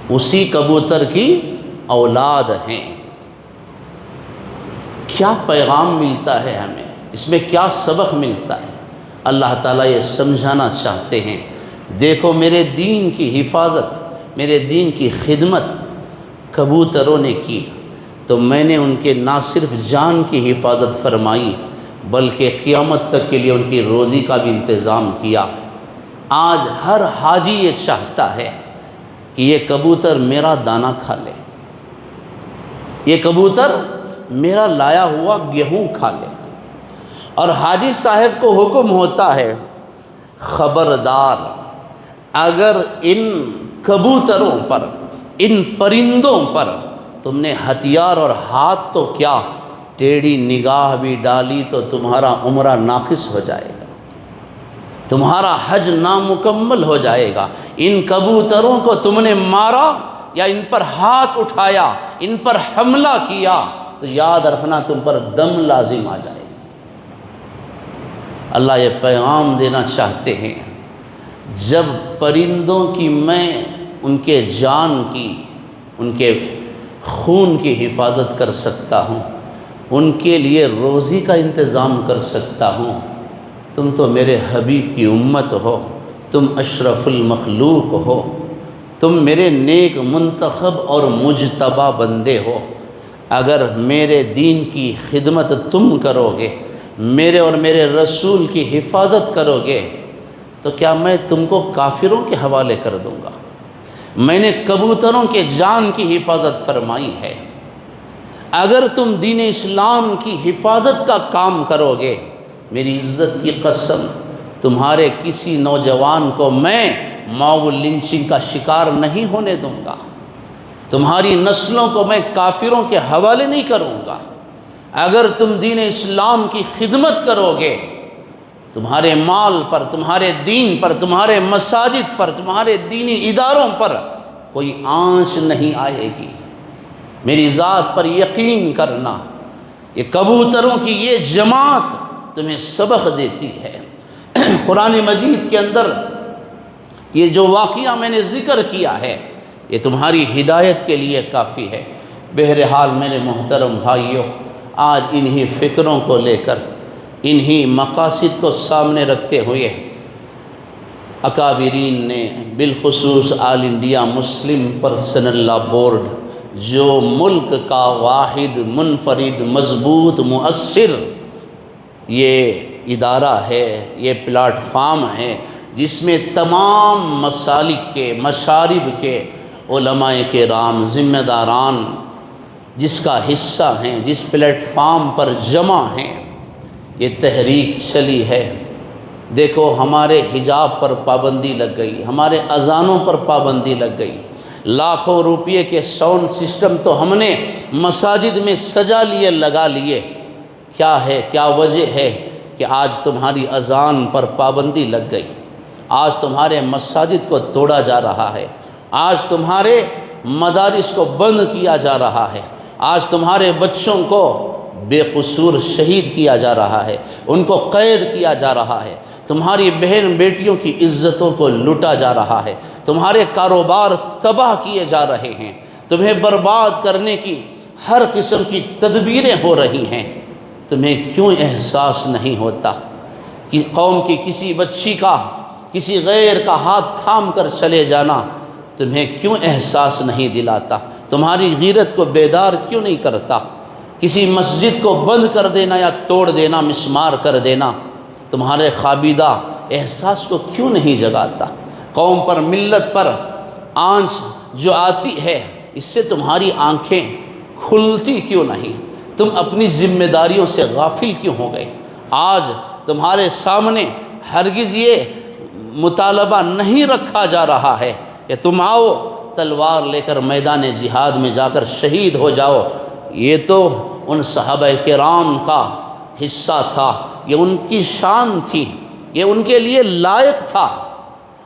اسی کبوتر کی اولاد ہیں۔ کیا پیغام ملتا ہے ہمیں، اس میں کیا سبق ملتا ہے؟ اللہ تعالیٰ یہ سمجھانا چاہتے ہیں، دیکھو میرے دین کی حفاظت، میرے دین کی خدمت کبوتروں نے کی تو میں نے ان کے نہ صرف جان کی حفاظت فرمائی بلکہ قیامت تک کے لیے ان کی روزی کا بھی انتظام کیا۔ آج ہر حاجی یہ چاہتا ہے کہ یہ کبوتر میرا دانہ کھا لے، یہ کبوتر میرا لایا ہوا گیہوں کھا لے۔ اور حاجی صاحب کو حکم ہوتا ہے، خبردار اگر ان کبوتروں پر، ان پرندوں پر تم نے ہتھیار اور ہاتھ تو کیا ٹیڑھی نگاہ بھی ڈالی تو تمہارا عمرہ ناقص ہو جائے گا، تمہارا حج نامکمل ہو جائے گا۔ ان کبوتروں کو تم نے مارا یا ان پر ہاتھ اٹھایا، ان پر حملہ کیا تو یاد رکھنا تم پر دم لازم آ جائے گا۔ اللہ یہ پیغام دینا چاہتے ہیں، جب پرندوں کی میں ان کے جان کی، ان کے خون کی حفاظت کر سکتا ہوں، ان کے لیے روزی کا انتظام کر سکتا ہوں، تم تو میرے حبیب کی امت ہو، تم اشرف المخلوق ہو، تم میرے نیک منتخب اور مجتبی بندے ہو، اگر میرے دین کی خدمت تم کرو گے، میرے اور میرے رسول کی حفاظت کرو گے، تو کیا میں تم کو کافروں کے حوالے کر دوں گا؟ میں نے کبوتروں کے جان کی حفاظت فرمائی ہے، اگر تم دین اسلام کی حفاظت کا کام کرو گے، میری عزت کی قسم تمہارے کسی نوجوان کو میں ماؤ لنچنگ کا شکار نہیں ہونے دوں گا، تمہاری نسلوں کو میں کافروں کے حوالے نہیں کروں گا۔ اگر تم دین اسلام کی خدمت کرو گے، تمہارے مال پر، تمہارے دین پر، تمہارے مساجد پر، تمہارے دینی اداروں پر کوئی آنچ نہیں آئے گی۔ میری ذات پر یقین کرنا، یہ کبوتروں کی یہ جماعت تمہیں سبق دیتی ہے۔ قرآن مجید کے اندر یہ جو واقعہ میں نے ذکر کیا ہے، یہ تمہاری ہدایت کے لیے کافی ہے۔ بہرحال میرے محترم بھائیوں، آج انہی فکروں کو لے کر، انہی مقاصد کو سامنے رکھتے ہوئے اکابرین نے، بالخصوص آل انڈیا مسلم پرسنل لا بورڈ، جو ملک کا واحد منفرد مضبوط مؤثر یہ ادارہ ہے، یہ پلیٹ فارم ہے جس میں تمام مسالک کے، مشارب کے علماء کرام، ذمہ داران جس کا حصہ ہیں، جس پلیٹ فارم پر جمع ہیں، یہ تحریک چلی ہے۔ دیکھو ہمارے حجاب پر پابندی لگ گئی، ہمارے اذانوں پر پابندی لگ گئی، لاکھوں روپے کے ساؤنڈ سسٹم تو ہم نے مساجد میں سجا لیے، لگا لیے۔ کیا ہے، کیا وجہ ہے کہ آج تمہاری اذان پر پابندی لگ گئی، آج تمہارے مساجد کو توڑا جا رہا ہے، آج تمہارے مدارس کو بند کیا جا رہا ہے، آج تمہارے بچوں کو بے قصور شہید کیا جا رہا ہے، ان کو قید کیا جا رہا ہے، تمہاری بہن بیٹیوں کی عزتوں کو لوٹا جا رہا ہے، تمہارے کاروبار تباہ کیے جا رہے ہیں، تمہیں برباد کرنے کی ہر قسم کی تدبیریں ہو رہی ہیں۔ تمہیں کیوں احساس نہیں ہوتا کہ قوم کی کسی بچی کا، کسی غیر کا ہاتھ تھام کر چلے جانا تمہیں کیوں احساس نہیں دلاتا؟ تمہاری غیرت کو بیدار کیوں نہیں کرتا؟ کسی مسجد کو بند کر دینا یا توڑ دینا، مسمار کر دینا تمہارے خوابیدہ احساس کو کیوں نہیں جگاتا؟ قوم پر، ملت پر آنچ جو آتی ہے، اس سے تمہاری آنکھیں کھلتی کیوں نہیں؟ تم اپنی ذمہ داریوں سے غافل کیوں ہو گئے؟ آج تمہارے سامنے ہرگز یہ مطالبہ نہیں رکھا جا رہا ہے کہ تم آؤ تلوار لے کر میدان جہاد میں جا کر شہید ہو جاؤ۔ یہ تو ان صحابہ کرام کا حصہ تھا، یہ ان کی شان تھی، یہ ان کے لیے لائق تھا۔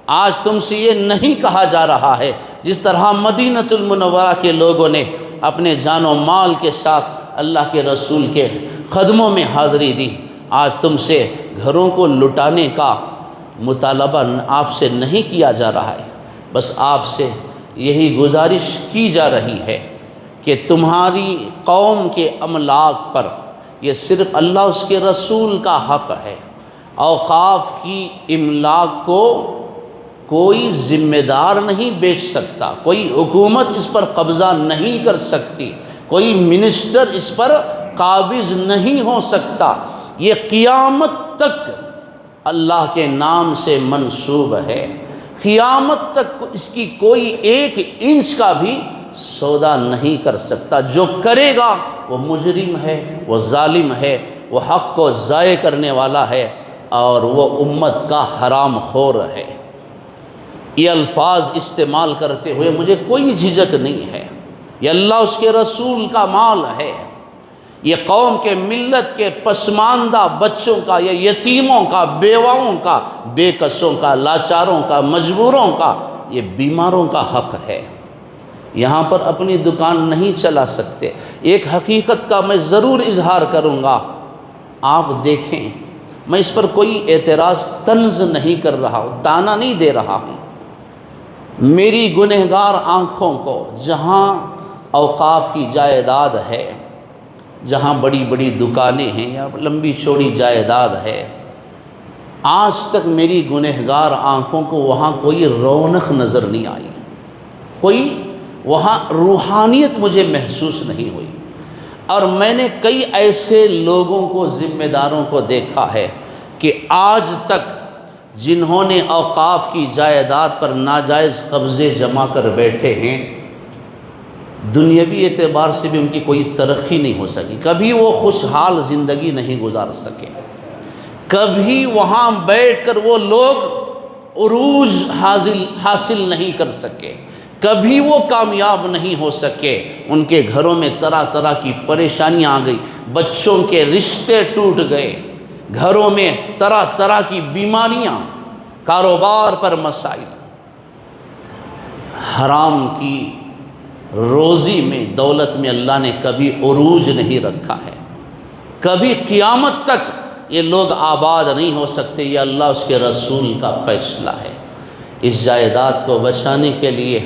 آج تم سے یہ نہیں کہا جا رہا ہے، جس طرح مدینہ المنورہ کے لوگوں نے اپنے جان و مال کے ساتھ اللہ کے رسول کے قدموں میں حاضری دی، آج تم سے گھروں کو لٹانے کا مطالبہ آپ سے نہیں کیا جا رہا ہے۔ بس آپ سے یہی گزارش کی جا رہی ہے کہ تمہاری قوم کے املاک پر یہ صرف اللہ اس کے رسول کا حق ہے۔ اوقاف کی املاک کو کوئی ذمہ دار نہیں بیچ سکتا، کوئی حکومت اس پر قبضہ نہیں کر سکتی، کوئی منسٹر اس پر قابض نہیں ہو سکتا۔ یہ قیامت تک اللہ کے نام سے منسوب ہے، قیامت تک اس کی کوئی 1 انچ کا بھی سودا نہیں کر سکتا۔ جو کرے گا وہ مجرم ہے، وہ ظالم ہے، وہ حق کو ضائع کرنے والا ہے، اور وہ امت کا حرام خور ہے۔ یہ الفاظ استعمال کرتے ہوئے مجھے کوئی جھجک نہیں ہے، یہ اللہ اس کے رسول کا مال ہے، یہ قوم کے ملت کے پسماندہ بچوں کا، یہ یتیموں کا، بیواؤں کا، بے کسوں کا، لاچاروں کا، مجبوروں کا، یہ بیماروں کا حق ہے۔ یہاں پر اپنی دکان نہیں چلا سکتے۔ ایک حقیقت کا میں ضرور اظہار کروں گا، آپ دیکھیں، میں اس پر کوئی اعتراض طنز نہیں کر رہا ہوں، تانا نہیں دے رہا ہوں۔ میری گنہگار آنکھوں کو جہاں اوقاف کی جائیداد ہے، جہاں بڑی بڑی دکانیں ہیں یا لمبی چوڑی جائیداد ہے، آج تک میری گنہگار آنکھوں کو وہاں کوئی رونق نظر نہیں آئی، کوئی وہاں روحانیت مجھے محسوس نہیں ہوئی۔ اور میں نے کئی ایسے لوگوں کو، ذمہ داروں کو دیکھا ہے کہ آج تک جنہوں نے اوقاف کی جائیداد پر ناجائز قبضے جما کر بیٹھے ہیں، دنیاوی اعتبار سے بھی ان کی کوئی ترقی نہیں ہو سکی، کبھی وہ خوشحال زندگی نہیں گزار سکے، کبھی وہاں بیٹھ کر وہ لوگ عروج حاصل نہیں کر سکے، کبھی وہ کامیاب نہیں ہو سکے۔ ان کے گھروں میں طرح طرح کی پریشانیاں آ گئی، بچوں کے رشتے ٹوٹ گئے، گھروں میں طرح طرح کی بیماریاں، کاروبار پر مسائل۔ حرام کی روزی میں، دولت میں اللہ نے کبھی عروج نہیں رکھا ہے، کبھی قیامت تک یہ لوگ آباد نہیں ہو سکتے، یہ اللہ اس کے رسول کا فیصلہ ہے۔ اس جائیداد کو بچانے کے لیے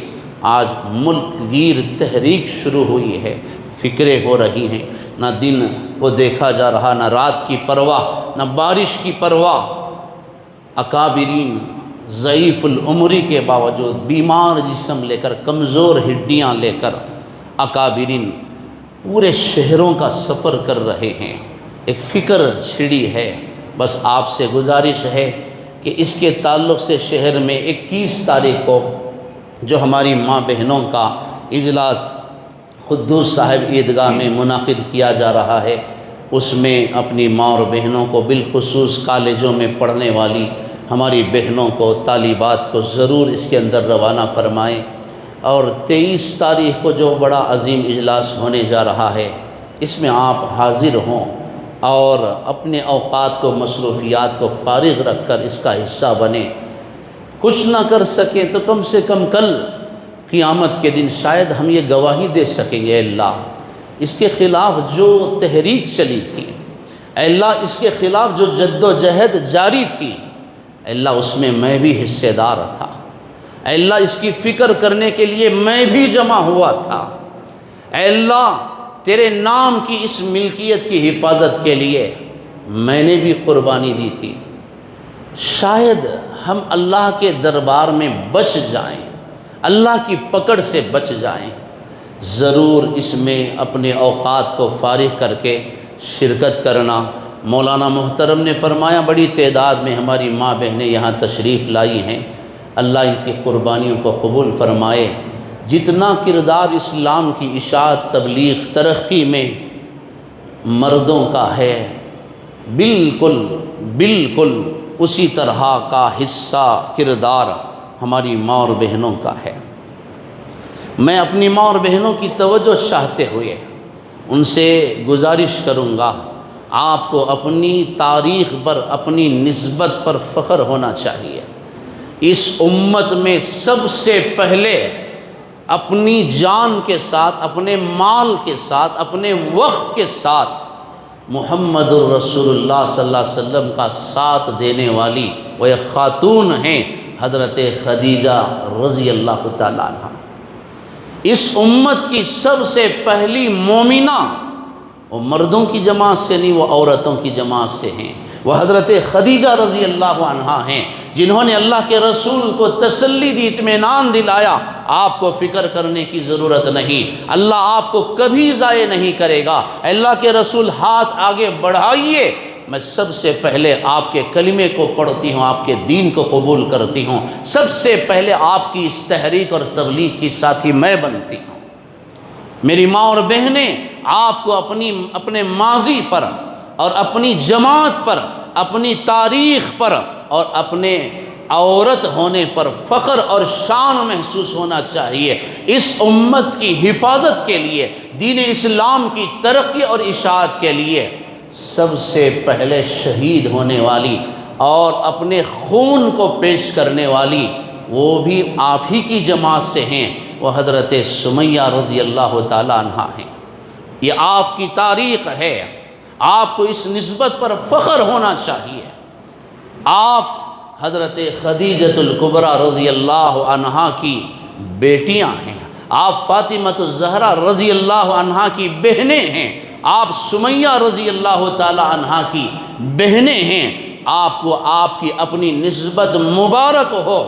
آج ملک گیر تحریک شروع ہوئی ہے، فکریں ہو رہی ہیں، نہ دن کو دیکھا جا رہا، نہ رات کی پرواہ، نہ بارش کی پرواہ۔ اکابرین ضعیف العمری کے باوجود، بیمار جسم لے کر، کمزور ہڈیاں لے کر، اکابرین پورے شہروں کا سفر کر رہے ہیں۔ ایک فکر چھڑی ہے، بس آپ سے گزارش ہے کہ اس کے تعلق سے شہر میں 21 تاریخ کو جو ہماری ماں بہنوں کا اجلاس قدوس صاحب عیدگاہ میں منعقد کیا جا رہا ہے، اس میں اپنی ماں اور بہنوں کو، بالخصوص کالجوں میں پڑھنے والی ہماری بہنوں کو، طالبات کو ضرور اس کے اندر روانہ فرمائیں۔ اور 23 تاریخ کو جو بڑا عظیم اجلاس ہونے جا رہا ہے، اس میں آپ حاضر ہوں اور اپنے اوقات کو، مصروفیات کو فارغ رکھ کر اس کا حصہ بنیں۔ کچھ نہ کر سکیں تو کم سے کم کل قیامت کے دن شاید ہم یہ گواہی دے سکیں گے، اے اللہ اس کے خلاف جو تحریک چلی تھی، اے اللہ اس کے خلاف جو جد و جہد جاری تھی، اے اللہ اس میں بھی حصے دار تھا، اے اللہ اس کی فکر کرنے کے لیے میں بھی جمع ہوا تھا، اے اللہ تیرے نام کی اس ملکیت کی حفاظت کے لیے میں نے بھی قربانی دی تھی۔ شاید ہم اللہ کے دربار میں بچ جائیں، اللہ کی پکڑ سے بچ جائیں۔ ضرور اس میں اپنے اوقات کو فارغ کر کے شرکت کرنا۔ مولانا محترم نے فرمایا بڑی تعداد میں ہماری ماں بہنیں یہاں تشریف لائی ہیں، اللہ ان کی قربانیوں کو قبول فرمائے۔ جتنا کردار اسلام کی اشاعت، تبلیغ، ترقی میں مردوں کا ہے، بالکل بالکل اسی طرح کا حصہ، کردار ہماری ماں اور بہنوں کا ہے۔ میں اپنی ماں اور بہنوں کی توجہ چاہتے ہوئے ان سے گزارش کروں گا، آپ کو اپنی تاریخ پر، اپنی نسبت پر فخر ہونا چاہیے۔ اس امت میں سب سے پہلے اپنی جان کے ساتھ، اپنے مال کے ساتھ، اپنے وقت کے ساتھ محمد الرسول اللہ صلی اللہ علیہ وسلم کا ساتھ دینے والی وہ ایک خاتون ہیں، حضرت خدیجہ رضی اللہ تعالیٰ عنہ۔ اس امت کی سب سے پہلی مومنہ وہ مردوں کی جماعت سے نہیں، وہ عورتوں کی جماعت سے ہیں، وہ حضرت خدیجہ رضی اللہ عنہا ہیں، جنہوں نے اللہ کے رسول کو تسلی دی، اطمینان دلایا، آپ کو فکر کرنے کی ضرورت نہیں، اللہ آپ کو کبھی ضائع نہیں کرے گا۔ اللہ کے رسول ہاتھ آگے بڑھائیے، میں سب سے پہلے آپ کے کلمے کو پڑھتی ہوں، آپ کے دین کو قبول کرتی ہوں، سب سے پہلے آپ کی اس تحریک اور تبلیغ کی ساتھی میں بنتی ہوں۔ میری ماں اور بہنیں آپ کو اپنے ماضی پر اور اپنی جماعت پر، اپنی تاریخ پر اور اپنے عورت ہونے پر فخر اور شان محسوس ہونا چاہیے۔ اس امت کی حفاظت کے لیے، دین اسلام کی ترقی اور اشاعت کے لیے سب سے پہلے شہید ہونے والی اور اپنے خون کو پیش کرنے والی وہ بھی آپ ہی کی جماعت سے ہیں، وہ حضرت سمیہ رضی اللہ تعالیٰ عنہا ہیں۔ یہ آپ کی تاریخ ہے، آپ کو اس نسبت پر فخر ہونا چاہیے۔ آپ حضرت خدیجۃ الکبریٰ رضی اللہ عنہا کی بیٹیاں ہیں، آپ فاطمۃ الزہرا رضی اللہ عنہا کی بہنیں ہیں، آپ سمیہ رضی اللہ تعالی عنہا کی بہنیں ہیں۔ آپ کو آپ کی اپنی نسبت مبارک ہو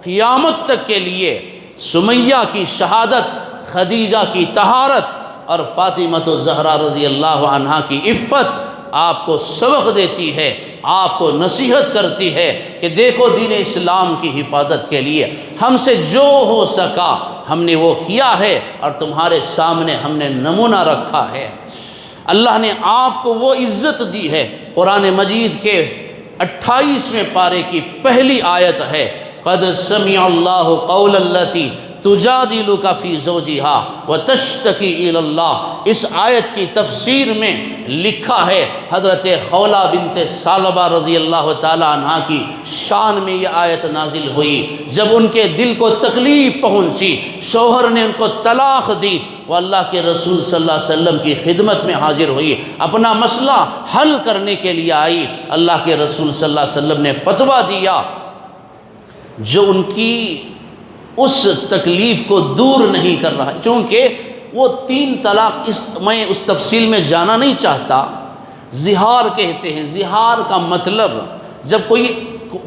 قیامت تک کے لیے۔ سمیہ کی شہادت، خدیجہ کی طہارت اور فاطمۃ الزہرا رضی اللہ عنہا کی عفت آپ کو سبق دیتی ہے، آپ کو نصیحت کرتی ہے کہ دیکھو دین اسلام کی حفاظت کے لیے ہم سے جو ہو سکا ہم نے وہ کیا ہے، اور تمہارے سامنے ہم نے نمونہ رکھا ہے۔ اللہ نے آپ کو وہ عزت دی ہے۔ قرآن مجید کے 28ویں پارے کی پہلی آیت ہے، قد سمع اللہ قول التی تجادلک فی زوجہا وتشتکی الی اللہ۔ اس آیت کی تفسیر میں لکھا ہے، حضرت خولہ بنت ثعلبہ رضی اللہ تعالی عنہا کی شان میں یہ آیت نازل ہوئی۔ جب ان کے دل کو تکلیف پہنچی، شوہر نے ان کو طلاق دی، وہ اللہ کے رسول صلی اللہ علیہ وسلم کی خدمت میں حاضر ہوئی، اپنا مسئلہ حل کرنے کے لیے آئی۔ اللہ کے رسول صلی اللہ علیہ وسلم نے فتویٰ دیا جو ان کی اس تکلیف کو دور نہیں کر رہا، چونکہ وہ 3 طلاق، میں اس تفصیل میں جانا نہیں چاہتا۔ زہار کہتے ہیں، زہار کا مطلب جب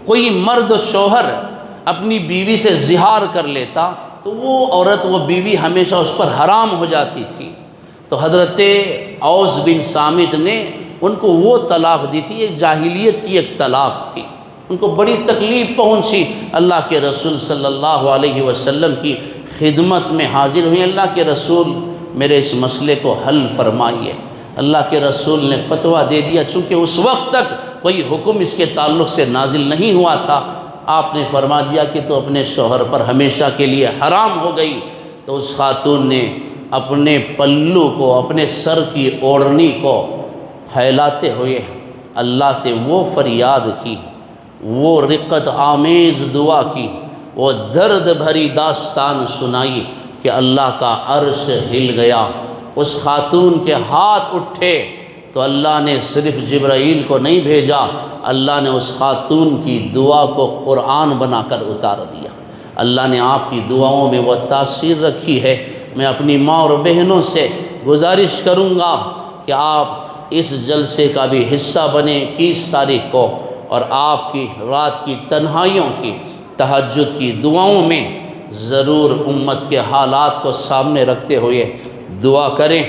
کوئی مرد شوہر اپنی بیوی سے زہار کر لیتا تو وہ عورت، وہ بیوی ہمیشہ اس پر حرام ہو جاتی تھی۔ تو حضرت اوس بن صامت نے ان کو وہ طلاق دی تھی، یہ جاہلیت کی ایک طلاق تھی۔ ان کو بڑی تکلیف پہنچی، اللہ کے رسول صلی اللہ علیہ وسلم کی خدمت میں حاضر ہوئی، اللہ کے رسول میرے اس مسئلے کو حل فرمائیے۔ اللہ کے رسول نے فتویٰ دے دیا، چونکہ اس وقت تک کوئی حکم اس کے تعلق سے نازل نہیں ہوا تھا۔ آپ نے فرما دیا کہ تو اپنے شوہر پر ہمیشہ کے لیے حرام ہو گئی۔ تو اس خاتون نے اپنے پلو کو، اپنے سر کی اوڑھنی کو پھیلاتے ہوئے اللہ سے وہ فریاد کی، وہ رقت آمیز دعا کی، وہ درد بھری داستان سنائی کہ اللہ کا عرش ہل گیا۔ اس خاتون کے ہاتھ اٹھے تو اللہ نے صرف جبرائیل کو نہیں بھیجا، اللہ نے اس خاتون کی دعا کو قرآن بنا کر اتار دیا۔ اللہ نے آپ کی دعاؤں میں وہ تاثیر رکھی ہے۔ میں اپنی ماں اور بہنوں سے گزارش کروں گا کہ آپ اس جلسے کا بھی حصہ بنیں 21 تاریخ کو، اور آپ کی رات کی تنہائیوں کی، تہجد کی دعاؤں میں ضرور امت کے حالات کو سامنے رکھتے ہوئے دعا کریں۔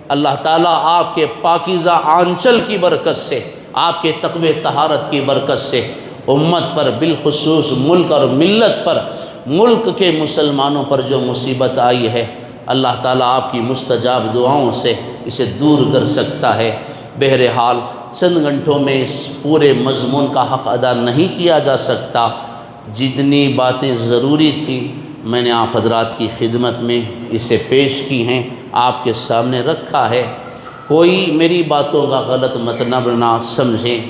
اللہ تعالیٰ آپ کے پاکیزہ آنچل کی برکت سے، آپ کے تقوی طہارت کی برکت سے امت پر، بالخصوص ملک اور ملت پر، ملک کے مسلمانوں پر جو مصیبت آئی ہے، اللہ تعالیٰ آپ کی مستجاب دعاؤں سے اسے دور کر سکتا ہے۔ بہرحال چند گھنٹوں میں اس پورے مضمون کا حق ادا نہیں کیا جا سکتا۔ جتنی باتیں ضروری تھیں میں نے آپ حضرات کی خدمت میں اسے پیش کی ہیں، آپ کے سامنے رکھا ہے۔ کوئی میری باتوں کا غلط مطلب نہ سمجھیں۔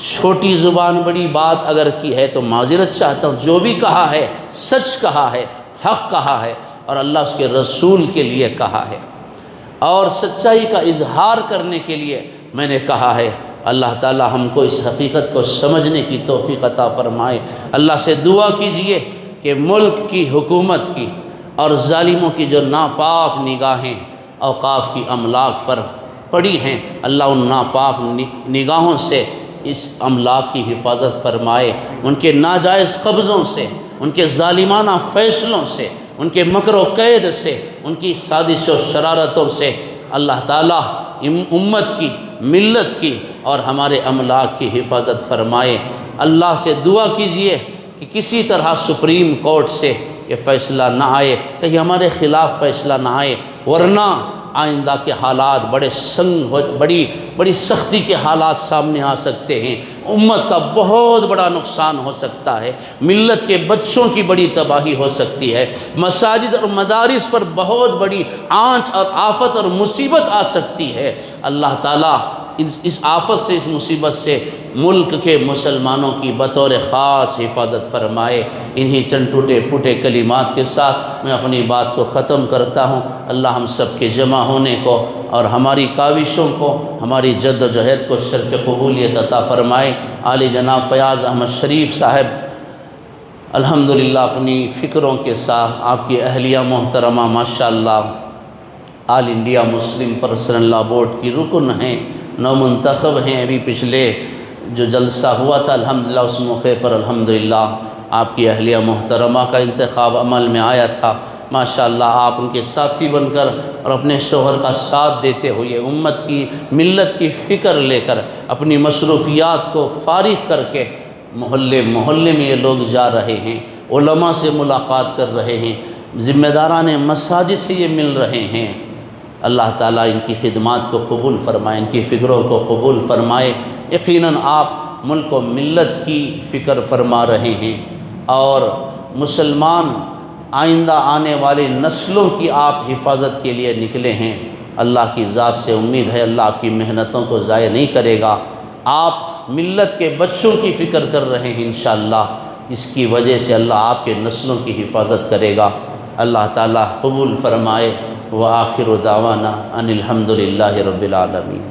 چھوٹی زبان بڑی بات اگر کی ہے تو معذرت چاہتا ہوں۔ جو بھی کہا ہے سچ کہا ہے، حق کہا ہے، اور اللہ اس کے رسول کے لیے کہا ہے، اور سچائی کا اظہار کرنے کے لیے میں نے کہا ہے۔ اللہ تعالی ہم کو اس حقیقت کو سمجھنے کی توفیق عطا فرمائے۔ اللہ سے دعا کیجئے کہ ملک کی حکومت کی اور ظالموں کی جو ناپاک نگاہیں اوقاف کی املاک پر پڑی ہیں، اللہ ان ناپاک نگاہوں سے اس املاک کی حفاظت فرمائے، ان کے ناجائز قبضوں سے، ان کے ظالمانہ فیصلوں سے، ان کے مکر و قید سے، ان کی سازش و شرارتوں سے اللہ تعالیٰ امت کی، ملت کی اور ہمارے املاک کی حفاظت فرمائے۔ اللہ سے دعا کیجئے کہ کسی طرح سپریم کورٹ سے یہ فیصلہ نہ آئے، کہیں ہمارے خلاف فیصلہ نہ آئے، ورنہ آئندہ کے حالات بڑی سختی کے حالات سامنے آ سکتے ہیں، امت کا بہت بڑا نقصان ہو سکتا ہے، ملت کے بچوں کی بڑی تباہی ہو سکتی ہے، مساجد اور مدارس پر بہت بڑی آنچ اور آفت اور مصیبت آ سکتی ہے۔ اللہ تعالیٰ اس آفت سے، اس مصیبت سے ملک کے مسلمانوں کی بطور خاص حفاظت فرمائے۔ انہی چند ٹوٹے پھوٹے کلمات کے ساتھ میں اپنی بات کو ختم کرتا ہوں۔ اللہ ہم سب کے جمع ہونے کو اور ہماری کاوشوں کو، ہماری جد و جہد کو شرف قبولیت عطا فرمائے۔ عالی جناب فیاض احمد شریف صاحب الحمدللہ اپنی فکروں کے ساتھ، آپ کی اہلیہ محترمہ ماشاءاللہ All India Muslim Personal Law Board کی رکن ہیں، نو منتخب ہیں۔ ابھی پچھلے جو جلسہ ہوا تھا الحمدللہ اس موقع پر الحمدللہ آپ کی اہلیہ محترمہ کا انتخاب عمل میں آیا تھا۔ ماشاءاللہ آپ ان کے ساتھی بن کر اور اپنے شوہر کا ساتھ دیتے ہوئے امت کی، ملت کی فکر لے کر اپنی مصروفیات کو فارغ کر کے محلے محلے میں یہ لوگ جا رہے ہیں، علماء سے ملاقات کر رہے ہیں، ذمہ داران مساجد سے یہ مل رہے ہیں۔ اللہ تعالیٰ ان کی خدمات کو قبول فرمائے، ان کی فکروں کو قبول فرمائے۔ یقیناً آپ ملک و ملت کی فکر فرما رہے ہیں اور مسلمان آئندہ آنے والی نسلوں کی آپ حفاظت کے لیے نکلے ہیں۔ اللہ کی ذات سے امید ہے اللہ آپ کی محنتوں کو ضائع نہیں کرے گا۔ آپ ملت کے بچوں کی فکر کر رہے ہیں، انشاءاللہ اس کی وجہ سے اللہ آپ کے نسلوں کی حفاظت کرے گا۔ اللہ تعالیٰ قبول فرمائے۔ وآخر دعوانا ان الحمد للہ رب العالمین۔